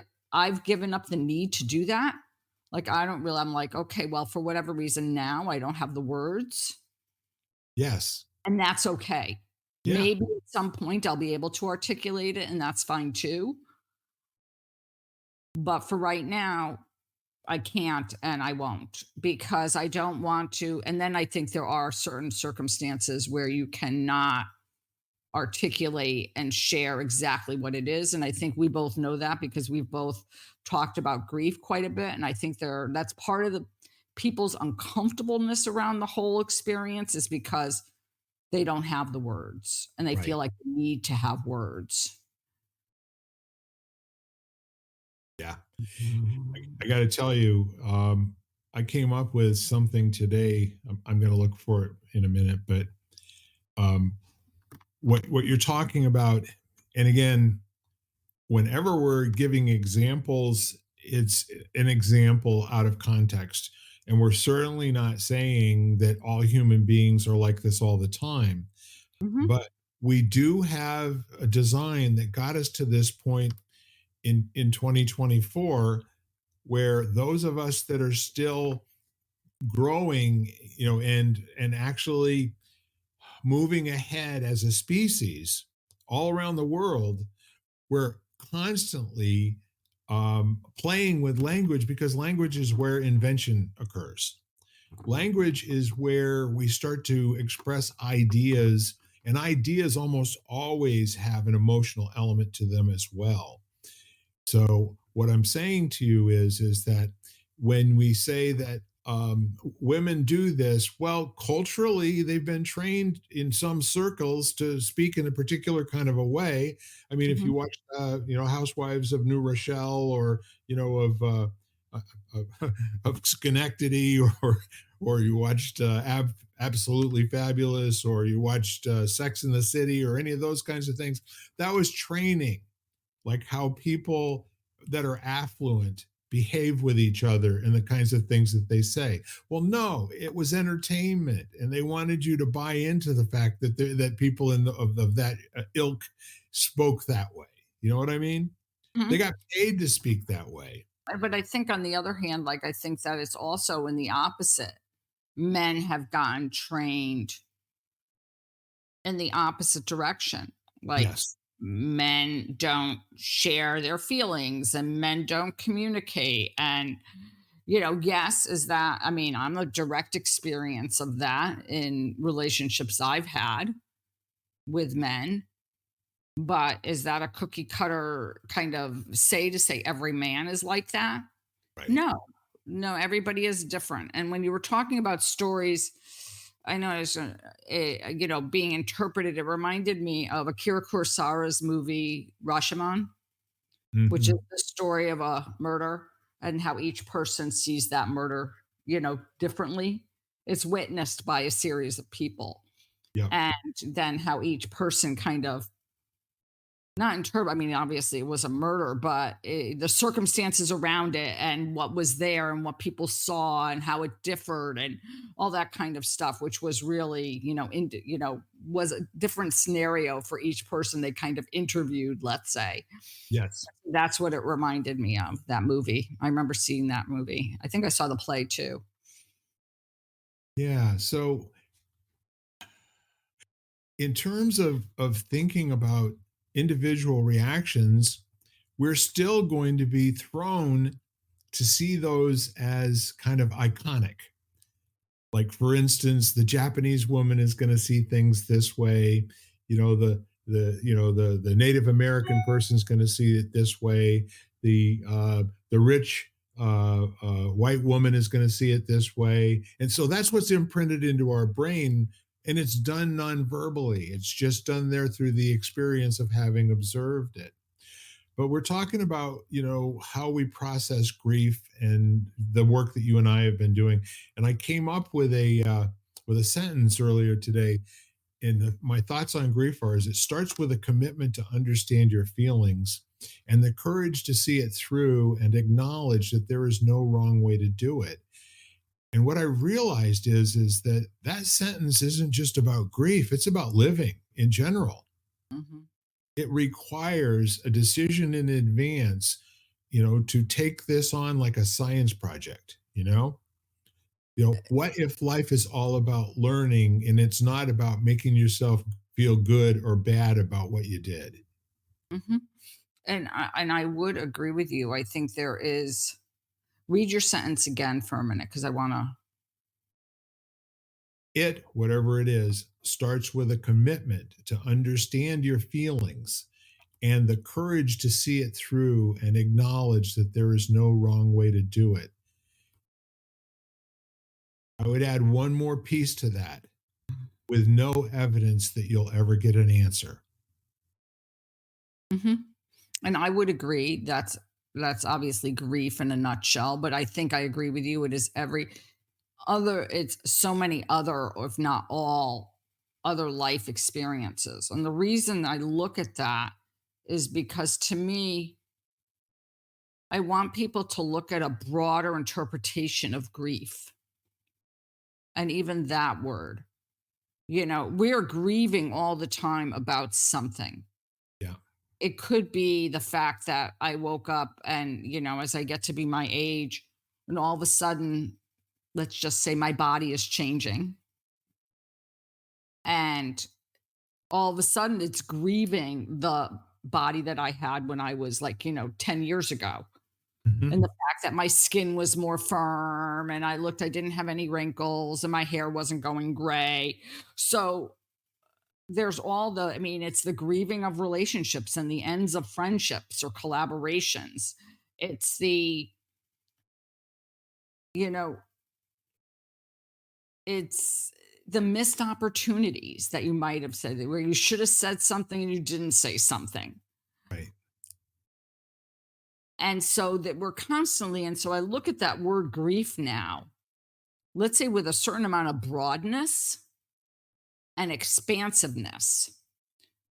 need to do that. Like I don't really I'm like, okay, well, for whatever reason now I don't have the words, Yes. and that's okay. Yeah. Maybe at some point I'll be able to articulate it and that's fine too. But for right now, I can't and I won't because I don't want to. And then I think there are certain circumstances where you cannot articulate and share exactly what it is. And I think we both know that because we've both talked about grief quite a bit. And I think that's part of the people's uncomfortableness around the whole experience is because they don't have the words and they feel Right. like they need to have words. Yeah. I got to tell you, I came up with something today. I'm going to look for it in a minute, but um, what you're talking about, and again, whenever we're giving examples it's an example out of context. And we're certainly not saying that all human beings are like this all the time, Mhm, but we do have a design that got us to this point in 2024, where those of us that are still growing, and actually moving ahead as a species all around the world, we're constantly playing with language, because language is where invention occurs. Language is where we start to express ideas, and ideas almost always have an emotional element to them as well. So what I'm saying to you is that when we say that women do this, well, culturally they've been trained in some circles to speak in a particular kind of a way. I mean, if mhm. you watch, Housewives of New Rochelle, or uh, of Schenectady, or you watched Absolutely Fabulous, or you watched Sex in the City, or any of those kinds of things, that was training, like how people that are affluent behave with each other and the kinds of things that they say. Well, no, it was entertainment, and they wanted you to buy into the fact that that people of that ilk spoke that way. You know what I mean? They Mhm. got paid to speak that way. But I think on the other hand, like, I think that it's also in the opposite. Men have gotten trained in the opposite direction. Like, Yes. men don't share their feelings and men don't communicate. And, yes, is that, I mean, I'm a direct experience of that in relationships I've had with men. But is that a cookie cutter kind of to say every man is like that? Right. No, no, everybody is different. And when you were talking about stories, I know it's, being interpreted. It reminded me of Akira Kurosawa's movie Rashomon, which is Hmm. the story of a murder and how each person sees that murder, differently. It's witnessed by a series of people, Yep. and then how each person kind of not interpret. I mean, obviously, it was a murder, but the circumstances around it and what was there and what people saw and how it differed and all that kind of stuff, which was really, was a different scenario for each person they kind of interviewed, let's say. Yes. That's what it reminded me of, that movie. I remember seeing that movie. I think I saw the play too. Yeah. So in terms of thinking about individual reactions, we're still going to be thrown to see those as kind of iconic. Like, for instance, the Japanese woman is going to see things this way. The Native American person is going to see it this way. The rich white woman is going to see it this way, and so that's what's imprinted into our brain. And it's done non-verbally. It's just done there through the experience of having observed it. But we're talking about, how we process grief and the work that you and I have been doing. And I came up with a sentence earlier today. And my thoughts on grief are: is it starts with a commitment to understand your feelings and the courage to see it through and acknowledge that there is no wrong way to do it. And what I realized is that that sentence isn't just about grief; it's about living in general. Mhm. It requires a decision in advance, to take this on like a science project. What if life is all about learning, and it's not about making yourself feel good or bad about what you did? Mhm. And I would agree with you. I think there is. Read your sentence again for a minute because I want to. It, whatever it is, starts with a commitment to understand your feelings and the courage to see it through and acknowledge that there is no wrong way to do it. I would add one more piece to that: with no evidence that you'll ever get an answer. Mhm. And I would agree that's obviously grief in a nutshell, but I think I agree with you. It is every other, it's so many other, or if not all, other life experiences. And the reason I look at that is because to me, I want people to look at a broader interpretation of grief, and even that word. We're grieving all the time about something. Yeah. It could be the fact that I woke up and, as I get to be my age, and all of a sudden, let's just say my body is changing. And all of a sudden, it's grieving the body that I had when I was like, 10 years ago. And Mhm. the fact that my skin was more firm and I didn't have any wrinkles and my hair wasn't going gray. So there's I mean, it's the grieving of relationships and the ends of friendships or collaborations. It's you know, it's the missed opportunities that you might have said where you should have said something and you didn't say something. Right. And so that we're constantly, and so I look at that word grief now, let's say with a certain amount of broadness and expansiveness,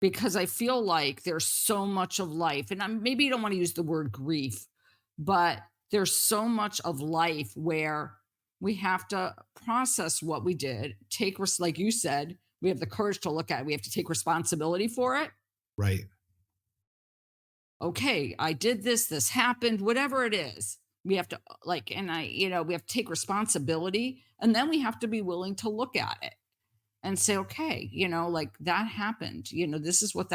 because I feel like there's so much of life, and maybe you don't want to use the word grief, but there's so much of life where we have to process what we did, like you said, we have the courage to look at it, we have to take responsibility for it. Right. Okay, I did this, this happened, whatever it is. We have to we have to take responsibility, and then we have to be willing to look at it and say, okay, like that happened. This is what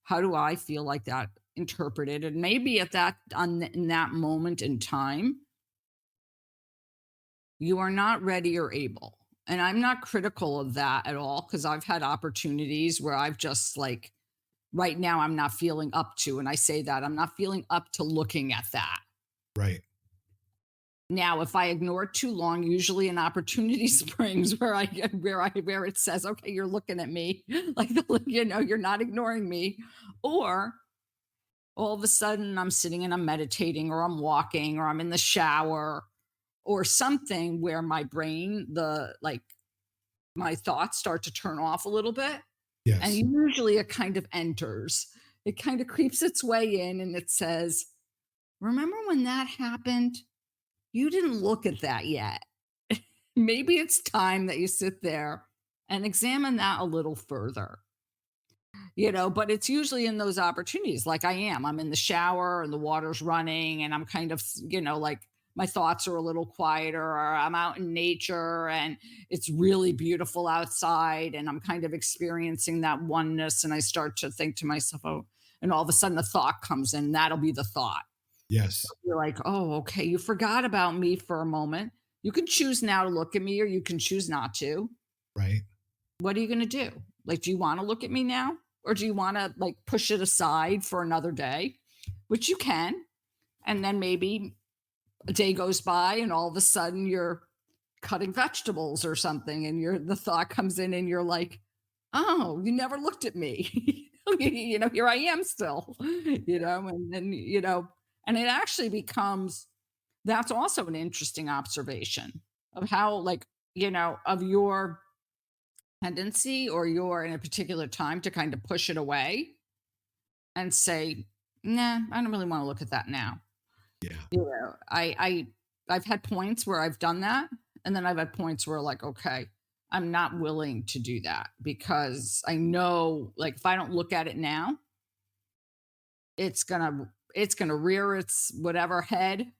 how do I feel like that interpreted? And maybe in that moment in time, you are not ready or able. And I'm not critical of that at all because I've had opportunities where I've just like, right now, I'm not feeling up to, and I say that I'm not feeling up to looking at that. Right. Now, if I ignore it too long, usually an opportunity springs where it says, "Okay, you're looking at me, like you're not ignoring me," or all of a sudden I'm sitting and I'm meditating, or I'm walking, or I'm in the shower, or something where my brain, my thoughts start to turn off a little bit, and Yes. usually it kind of enters. It kind of creeps its way in, and it says, "Remember when that happened? You didn't look at that yet." Maybe it's time that you sit there and examine that a little further, but it's usually in those opportunities like I'm in the shower and the water's running and I'm kind of, like my thoughts are a little quieter, or I'm out in nature and it's really beautiful outside and I'm kind of experiencing that oneness and I start to think to myself, oh, and all of a sudden a thought comes in, that'll be the thought. Yes. You're like, "Oh, okay, you forgot about me for a moment. You can choose now to look at me or you can choose not to. Right. What are you gonna do? Like, do you wanna look at me now? Or do you wanna, like, push it aside for another day?" Which you can, and then maybe a day goes by and all of a sudden you're cutting vegetables or something and the thought comes in and you're like, "Oh, you never looked at me." Here I am still, and then, and it actually becomes that's also an interesting observation of how, like, of your tendency or your in a particular time to kind of push it away and say, nah, I don't really want to look at that now. Yeah. I've had points where I've done that, and then I've had points where like, okay, I'm not willing to do that because I know like if I don't look at it now, it's gonna rear its whatever head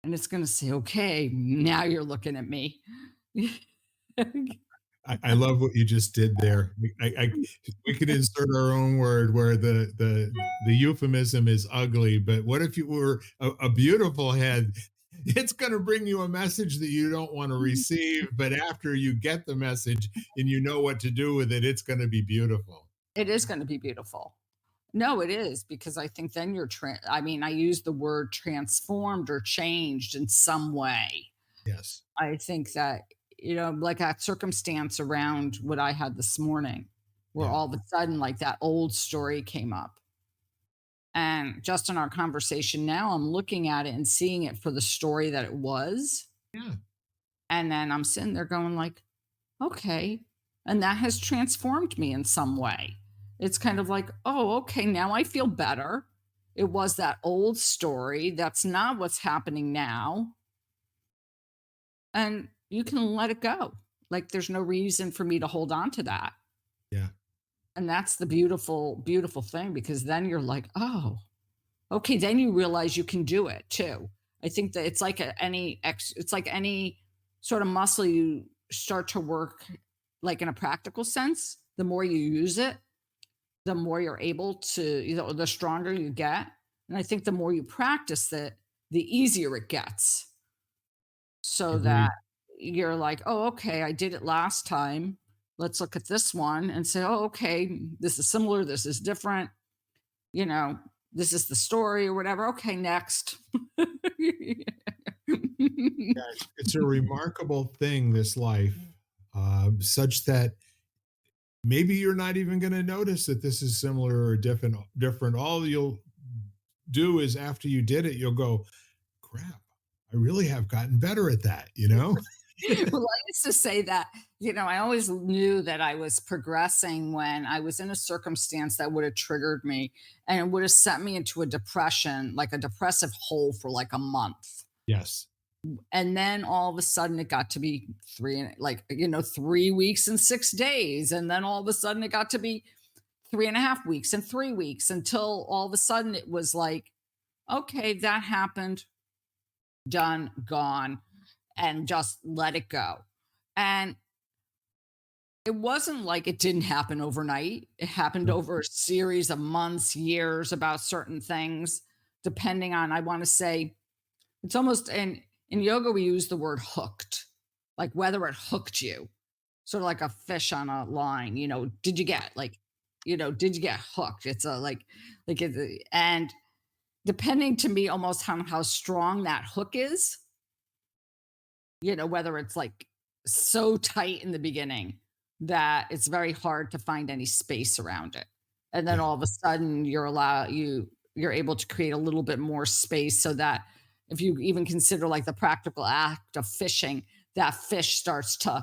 and it's gonna say, okay, now you're looking at me. I love what you just did there. We could insert our own word where the euphemism is ugly, but what if you were a beautiful head? It's going to bring you a message that you don't want to receive, but after you get the message and you know what to do with it, it's going to be beautiful. It is gonna be beautiful. No, it is because I think then I mean, I use the word transformed or changed in some way. Yes. I think that, like that circumstance around what I had this morning, where Yeah. all of a sudden, like that old story came up. And just in our conversation now, I'm looking at it and seeing it for the story that it was. Yeah. And then I'm sitting there going, like, okay. And that has transformed me in some way. It's kind of like, oh, okay, now I feel better. It was that old story. That's not what's happening now. And you can let it go. Like there's no reason for me to hold on to that. Yeah. And that's the beautiful, beautiful thing because then you're like, oh, okay, then you realize you can do it too. I think that it's like it's like any sort of muscle you start to work like in a practical sense. The more you use it, the more you're able to, the stronger you get. And I think the more you practice it, the easier it gets. So that Agreed. you're like, oh, okay, I did it last time. Let's look at this one and say, oh, okay, this is similar, this is different, you know, this is the story or whatever. Okay, next. Yeah, it's a remarkable thing, this life, such that maybe you're not even going to notice that this is similar or different. Different. All you'll do is after you did it, you'll go, "Crap! I really have gotten better at that." You know? Well, I used to say that, I always knew that I was progressing when I was in a circumstance that would have triggered me and it would have sent me into a depression, like a depressive hole for like a month. Yes. And then all of a sudden it got to be 3 weeks and 6 days. And then all of a sudden it got to be 3.5 weeks and 3 weeks until all of a sudden it was like, okay, that happened, done, gone, and just let it go. And it wasn't like it didn't happen overnight. It happened No. over a series of months, years about certain things, depending on, I want to say, it's almost in yoga, we use the word hooked, like whether it hooked you, sort of like a fish on a line. Did you get did you get hooked? It's a and depending to me almost on how strong that hook is, whether it's like so tight in the beginning that it's very hard to find any space around it. And then Yeah. all of a sudden you're able to create a little bit more space so that if you even consider like the practical act of fishing, that fish starts to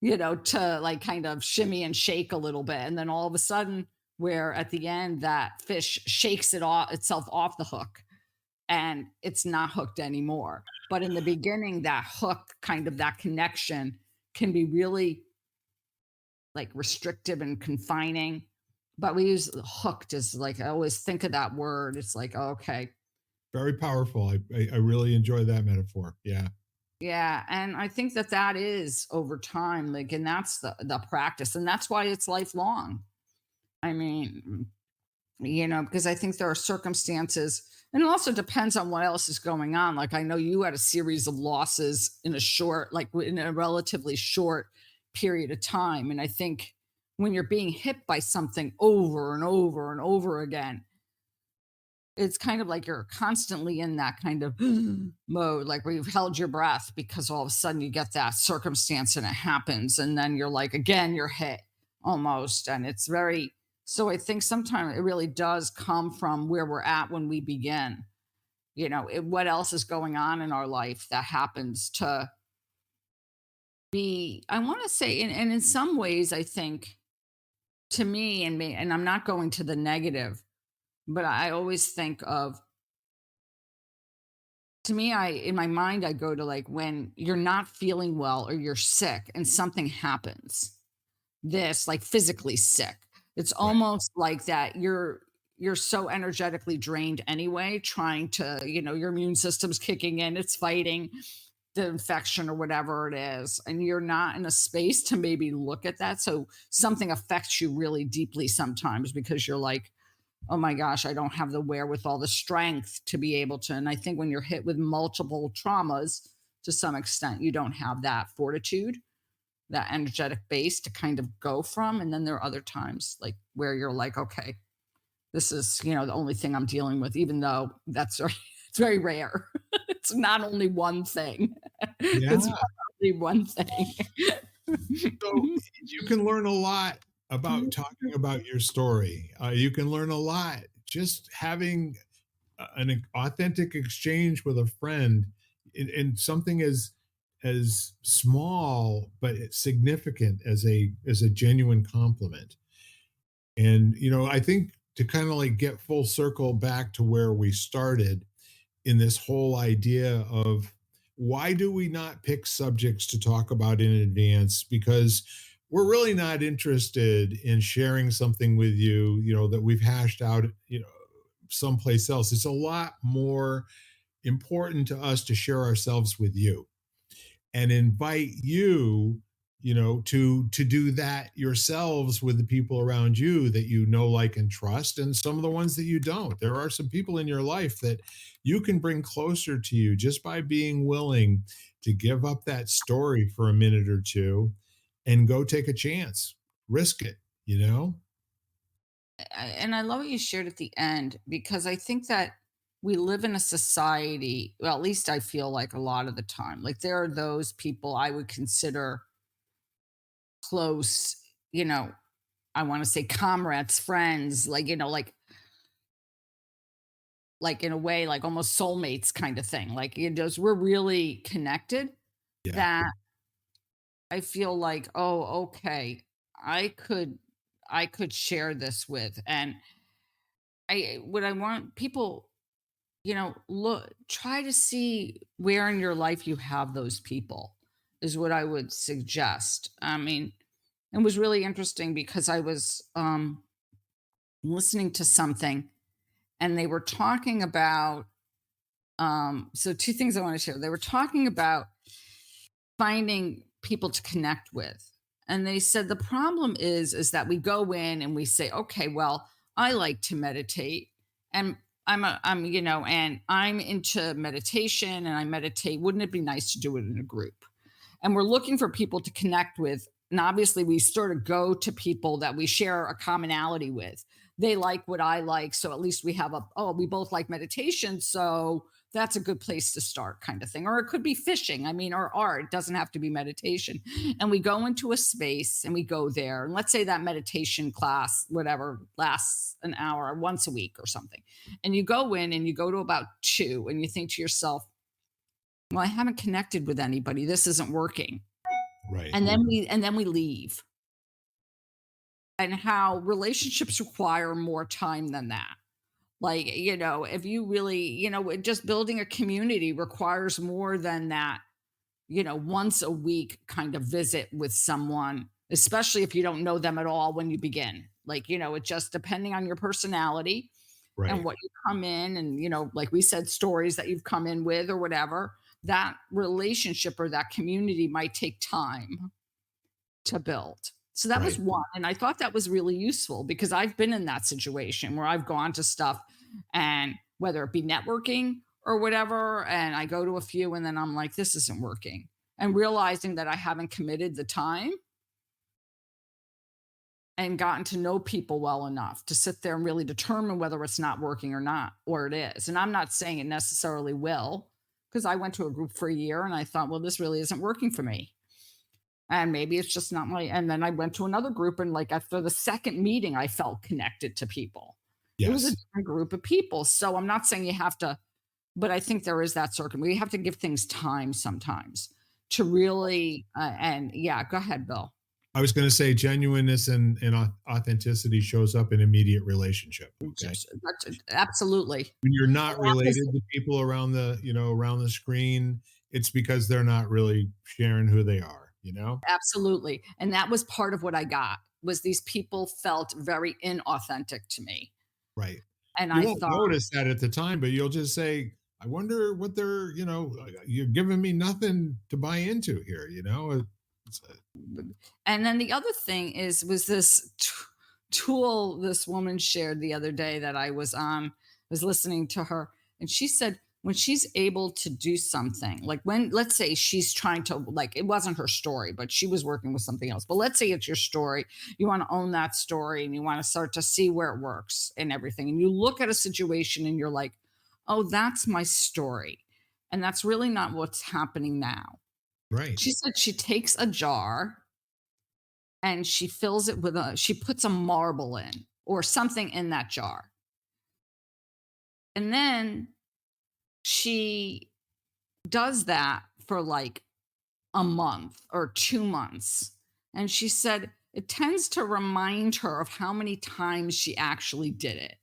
like kind of shimmy and shake a little bit. And then all of a sudden, where at the end that fish shakes itself off the hook and it's not hooked anymore. But in the beginning, that hook, kind of that connection, can be really like restrictive and confining. But we use hooked as like, I always think of that word. It's like, okay, Very powerful. I really enjoy that metaphor. Yeah. yeah. And I think that that is over time, like, and that's the practice. And that's why it's lifelong. I mean, because I think there are circumstances, and it also depends on what else is going on. Like I know you had a series of losses in a relatively short period of time. And I think when you're being hit by something over and over and over again, it's kind of like you're constantly in that kind of mode, like where you've held your breath because all of a sudden you get that circumstance and it happens. And then you're like, again, you're hit almost. And it's very, so I think sometimes it really does come from where we're at when we begin. What else is going on in our life that happens to be, I want to say, and in some ways, I think to me and I'm not going to the negative, but I always think of, to me, in my mind, I go to like when you're not feeling well or you're sick and something happens, this like physically sick. It's Right. almost like that you're so energetically drained anyway, trying to, your immune system's kicking in, it's fighting the infection or whatever it is. And you're not in a space to maybe look at that. So something affects you really deeply sometimes because you're like, oh my gosh, I don't have the wherewithal, the strength to be able to. And I think when you're hit with multiple traumas, to some extent, you don't have that fortitude, that energetic base to kind of go from. And then there are other times like where you're like, okay, this is, the only thing I'm dealing with, even though that's it's very rare. It's not only one thing. Yeah. It's not only one thing. So you can learn a lot about talking about your story. You can learn a lot just having an authentic exchange with a friend in something as small but significant as a genuine compliment. And I think to kind of like get full circle back to where we started in this whole idea of why do we not pick subjects to talk about in advance? Because we're really not interested in sharing something with you, that we've hashed out, someplace else. It's a lot more important to us to share ourselves with you and invite you, to do that yourselves with the people around you that you know, like, and trust, and some of the ones that you don't. There are some people in your life that you can bring closer to you just by being willing to give up that story for a minute or two and go take a chance, risk it, you know? And I love what you shared at the end because I think that we live in a society, well, at least I feel like a lot of the time, like there are those people I would consider close, you know, I want to say comrades, friends, like, like in a way, like almost soulmates kind of thing. Like we're really connected Yeah. that I feel like, oh, okay, I could I could share this with. And what I want people, look, try to see where in your life you have those people is what I would suggest. I mean, it was really interesting because I was listening to something and they were talking about so two things I want to share. They were talking about finding people to connect with. And they said the problem is that we go in and we say, okay, well, I like to meditate and and I'm into meditation and I meditate. Wouldn't it be nice to do it in a group? And we're looking for people to connect with. And obviously, we sort of go to people that we share a commonality with. They like what I like. So at least we have we both like meditation. So that's a good place to start, kind of thing. Or it could be fishing, I mean, or art. It doesn't have to be meditation. And we go into a space and we go there. And let's say that meditation class, whatever, lasts an hour once a week or something. And you go in and you go to about two and you think to yourself, well, I haven't connected with anybody. This isn't working. Right. And then we leave. And how relationships require more time than that. Like, if you really, just building a community requires more than that, once a week kind of visit with someone, especially if you don't know them at all when you begin. Like, it just depending on your personality and Right. what you come in and, like we said, stories that you've come in with or whatever, that relationship or that community might take time to build. So that was Right. one, and I thought that was really useful because I've been in that situation where I've gone to stuff and whether it be networking or whatever, and I go to a few and then I'm like, this isn't working. And realizing that I haven't committed the time and gotten to know people well enough to sit there and really determine whether it's not working or not, or it is. And I'm not saying it necessarily will, because I went to a group for a year and I thought, well, this really isn't working for me. And maybe it's just not my, and then I went to another group and like after the second meeting, I felt connected to people. It was a Yes. different group of people. So I'm not saying you have to, but I think there is that circle. We have to give things time sometimes to really, and yeah, go ahead, Bill. I was going to say genuineness and authenticity shows up in immediate relationship. Okay. Absolutely. When you're not And that was related to people around the screen, it's because they're not really sharing who they are. absolutely. And that was part of what I got was these people felt very inauthentic to me. Right. And You I won't thought, notice that at the time, but you'll just say, I wonder what you're giving me nothing to buy into here. It's and then the other thing was this tool this woman shared the other day that I was listening to her, and she said when she's able to do something, like when let's say she's trying to, like, it wasn't her story, but she was working with something else. But let's say it's your story, you want to own that story and you want to start to see where it works and everything. And you look at a situation and you're like, oh, that's my story. And that's really not what's happening now. right. She said she takes a jar and she fills it with she puts a marble in or something in that jar. And then she does that for like a month or 2 months. And she said it tends to remind her of how many times she actually did it.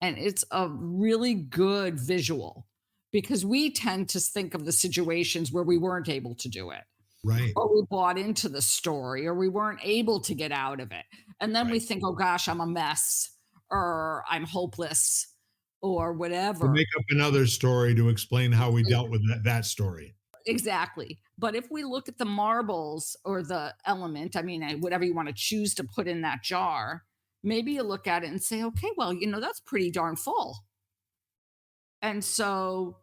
And it's a really good visual because we tend to think of the situations where we weren't able to do it, Right. or we bought into the story, or we weren't able to get out of it. And then we Right. think, oh gosh, I'm a mess, or I'm hopeless, or We whatever. make up another story to explain how we dealt with that story. Exactly. But if we look at the marbles or the element, I mean, whatever you want to choose to put in that jar, maybe you look at it and say, okay, well, that's pretty darn full. And so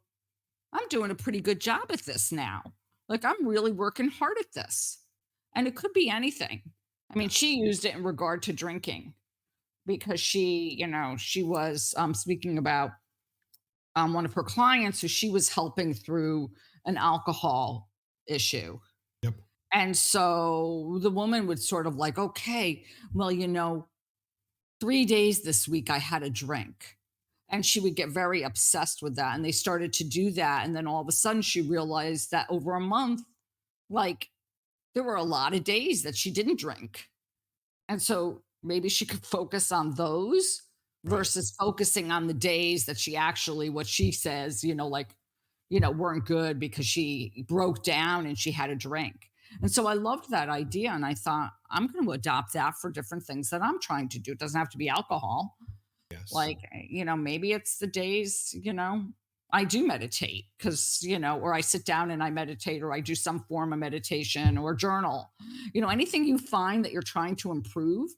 I'm doing a pretty good job at this now. Like, I'm really working hard at this. And it could be anything. I mean, Yeah. she used it in regard to drinking because she was speaking about one of her clients who she was helping through an alcohol issue. Yep. And so the woman would sort of like, okay, well, 3 days this week I had a drink. And she would get very obsessed with that. And they started to do that. And then all of a sudden she realized that over a month, like, there were a lot of days that she didn't drink. And so maybe she could focus on those Right. versus focusing on the days that she actually, what she says, like, weren't good because she broke down and she had a drink. And so I loved that idea. And I thought, I'm going to adopt that for different things that I'm trying to do. It doesn't have to be alcohol. Yes. Like, maybe it's the days, I do meditate because, or I sit down and I meditate, or I do some form of meditation or journal. Anything you find that you're trying to improve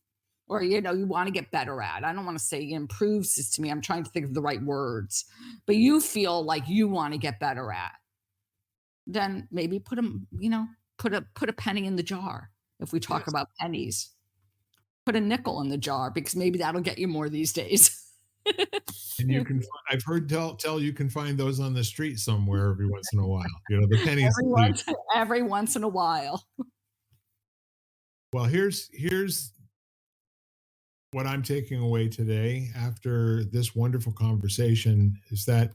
or, you want to get better at. I don't want to say improves is to me. I'm trying to think of the right words, but you feel like you want to get better at, then maybe put a penny in the jar. If we talk Yes. about pennies, put a nickel in the jar because maybe that'll get you more these days. And you can I've heard tell you can find those on the street somewhere every once in a while, the pennies Every that leave. once every once in a while. Well, here's what I'm taking away today after this wonderful conversation is that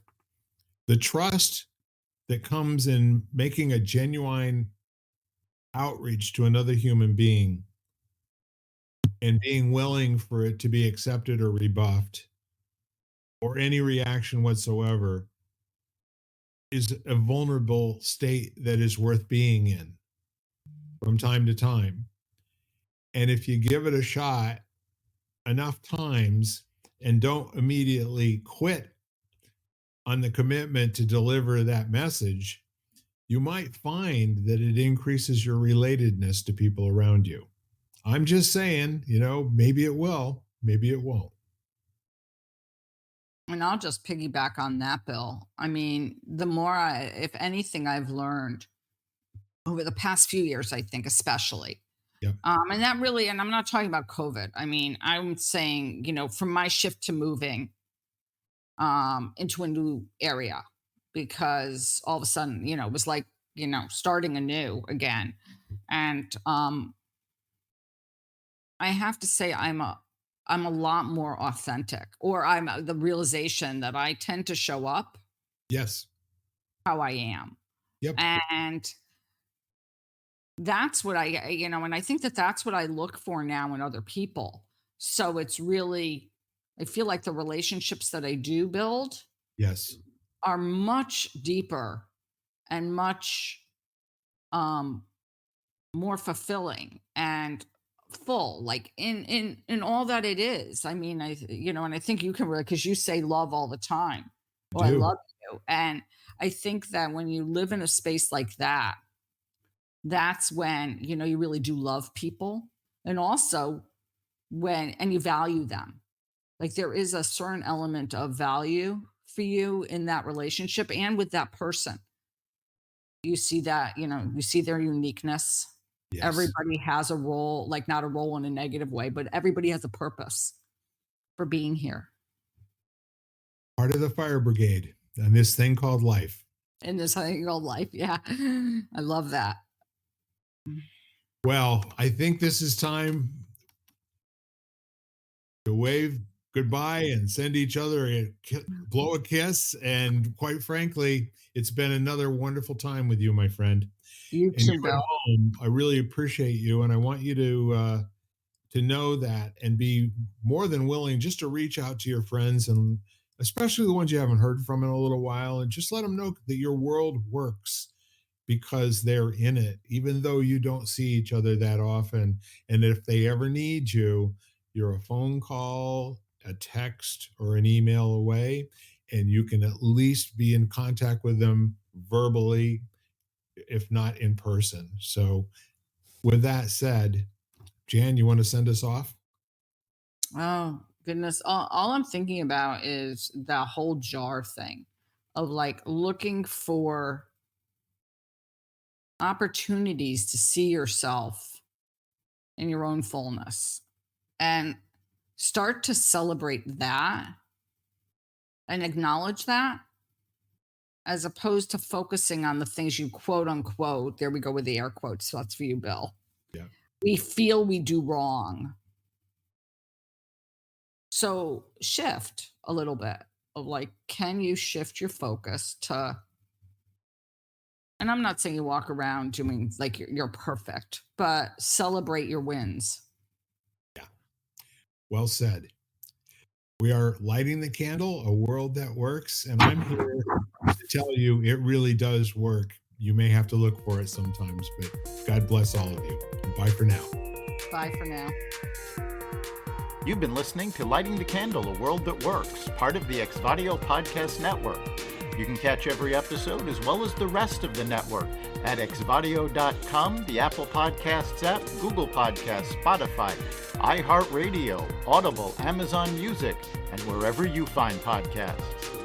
the trust that comes in making a genuine outreach to another human being and being willing for it to be accepted or rebuffed or any reaction whatsoever is a vulnerable state that is worth being in from time to time. And if you give it a shot enough times and don't immediately quit on the commitment to deliver that message, you might find that it increases your relatedness to people around you. I'm just saying, maybe it will, maybe it won't. And I'll just piggyback on that, Bill. I mean, the more if anything, I've learned over the past few years, I think, especially. Yep. And that really, and I'm not talking about COVID. I mean, I'm saying, from my shift to moving into a new area because all of a sudden, it was like, starting anew again. And I have to say I'm a lot more authentic, or I'm the realization that I tend to show up Yes. how I am. Yep. And that's what and I think that that's what I look for now in other people. So it's really, I feel like the relationships that I do build Yes. are much deeper and much um more fulfilling and full, like in all that it is. I mean, and I think you can really, because you say love all the time, I or I do. love you. And I think that when you live in a space like that, that's when you really do love people. And also and you value them. Like, there is a certain element of value for you in that relationship and with that person. You see that, you see their uniqueness. Yes. Everybody has a role, like, not a role in a negative way, but everybody has a purpose for being here Part of the fire brigade on this thing called life. in this thing called life. Yeah. I love that. Well, I think this is time to wave goodbye and send each other blow a kiss. And quite frankly, it's been another wonderful time with you, my friend. You And too, you at Bill. home, I really appreciate you. And I want you to to know that and be more than willing just to reach out to your friends, and especially the ones you haven't heard from in a little while, and just let them know that your world works because they're in it, even though you don't see each other that often. And if they ever need you, you're a phone call, a text, or an email away, and you can at least be in contact with them verbally, if not in person. So, with that said, Jan, you want to send us off? Oh, goodness. All I'm thinking about is that whole jar thing of like looking for opportunities to see yourself in your own fullness and start to celebrate that and acknowledge that, as opposed to focusing on the things you quote unquote, there we go with the air quotes. So that's for you, Bill. Yeah. We feel we do wrong. So shift a little bit of like, can you shift your focus to, and I'm not saying you walk around doing like you're perfect, but celebrate your wins. Yeah. Well said. We are lighting the candle, a world that works, and I'm here to tell you it really does work. You may have to look for it sometimes, but God bless all of you. And bye for now. Bye for now. You've been listening to Lighting the Candle, a World That Works, part of the Exvadio Podcast Network. You can catch every episode as well as the rest of the network at exvadio.com, the Apple Podcasts app, Google Podcasts, Spotify, iHeartRadio, Audible, Amazon Music, and wherever you find podcasts.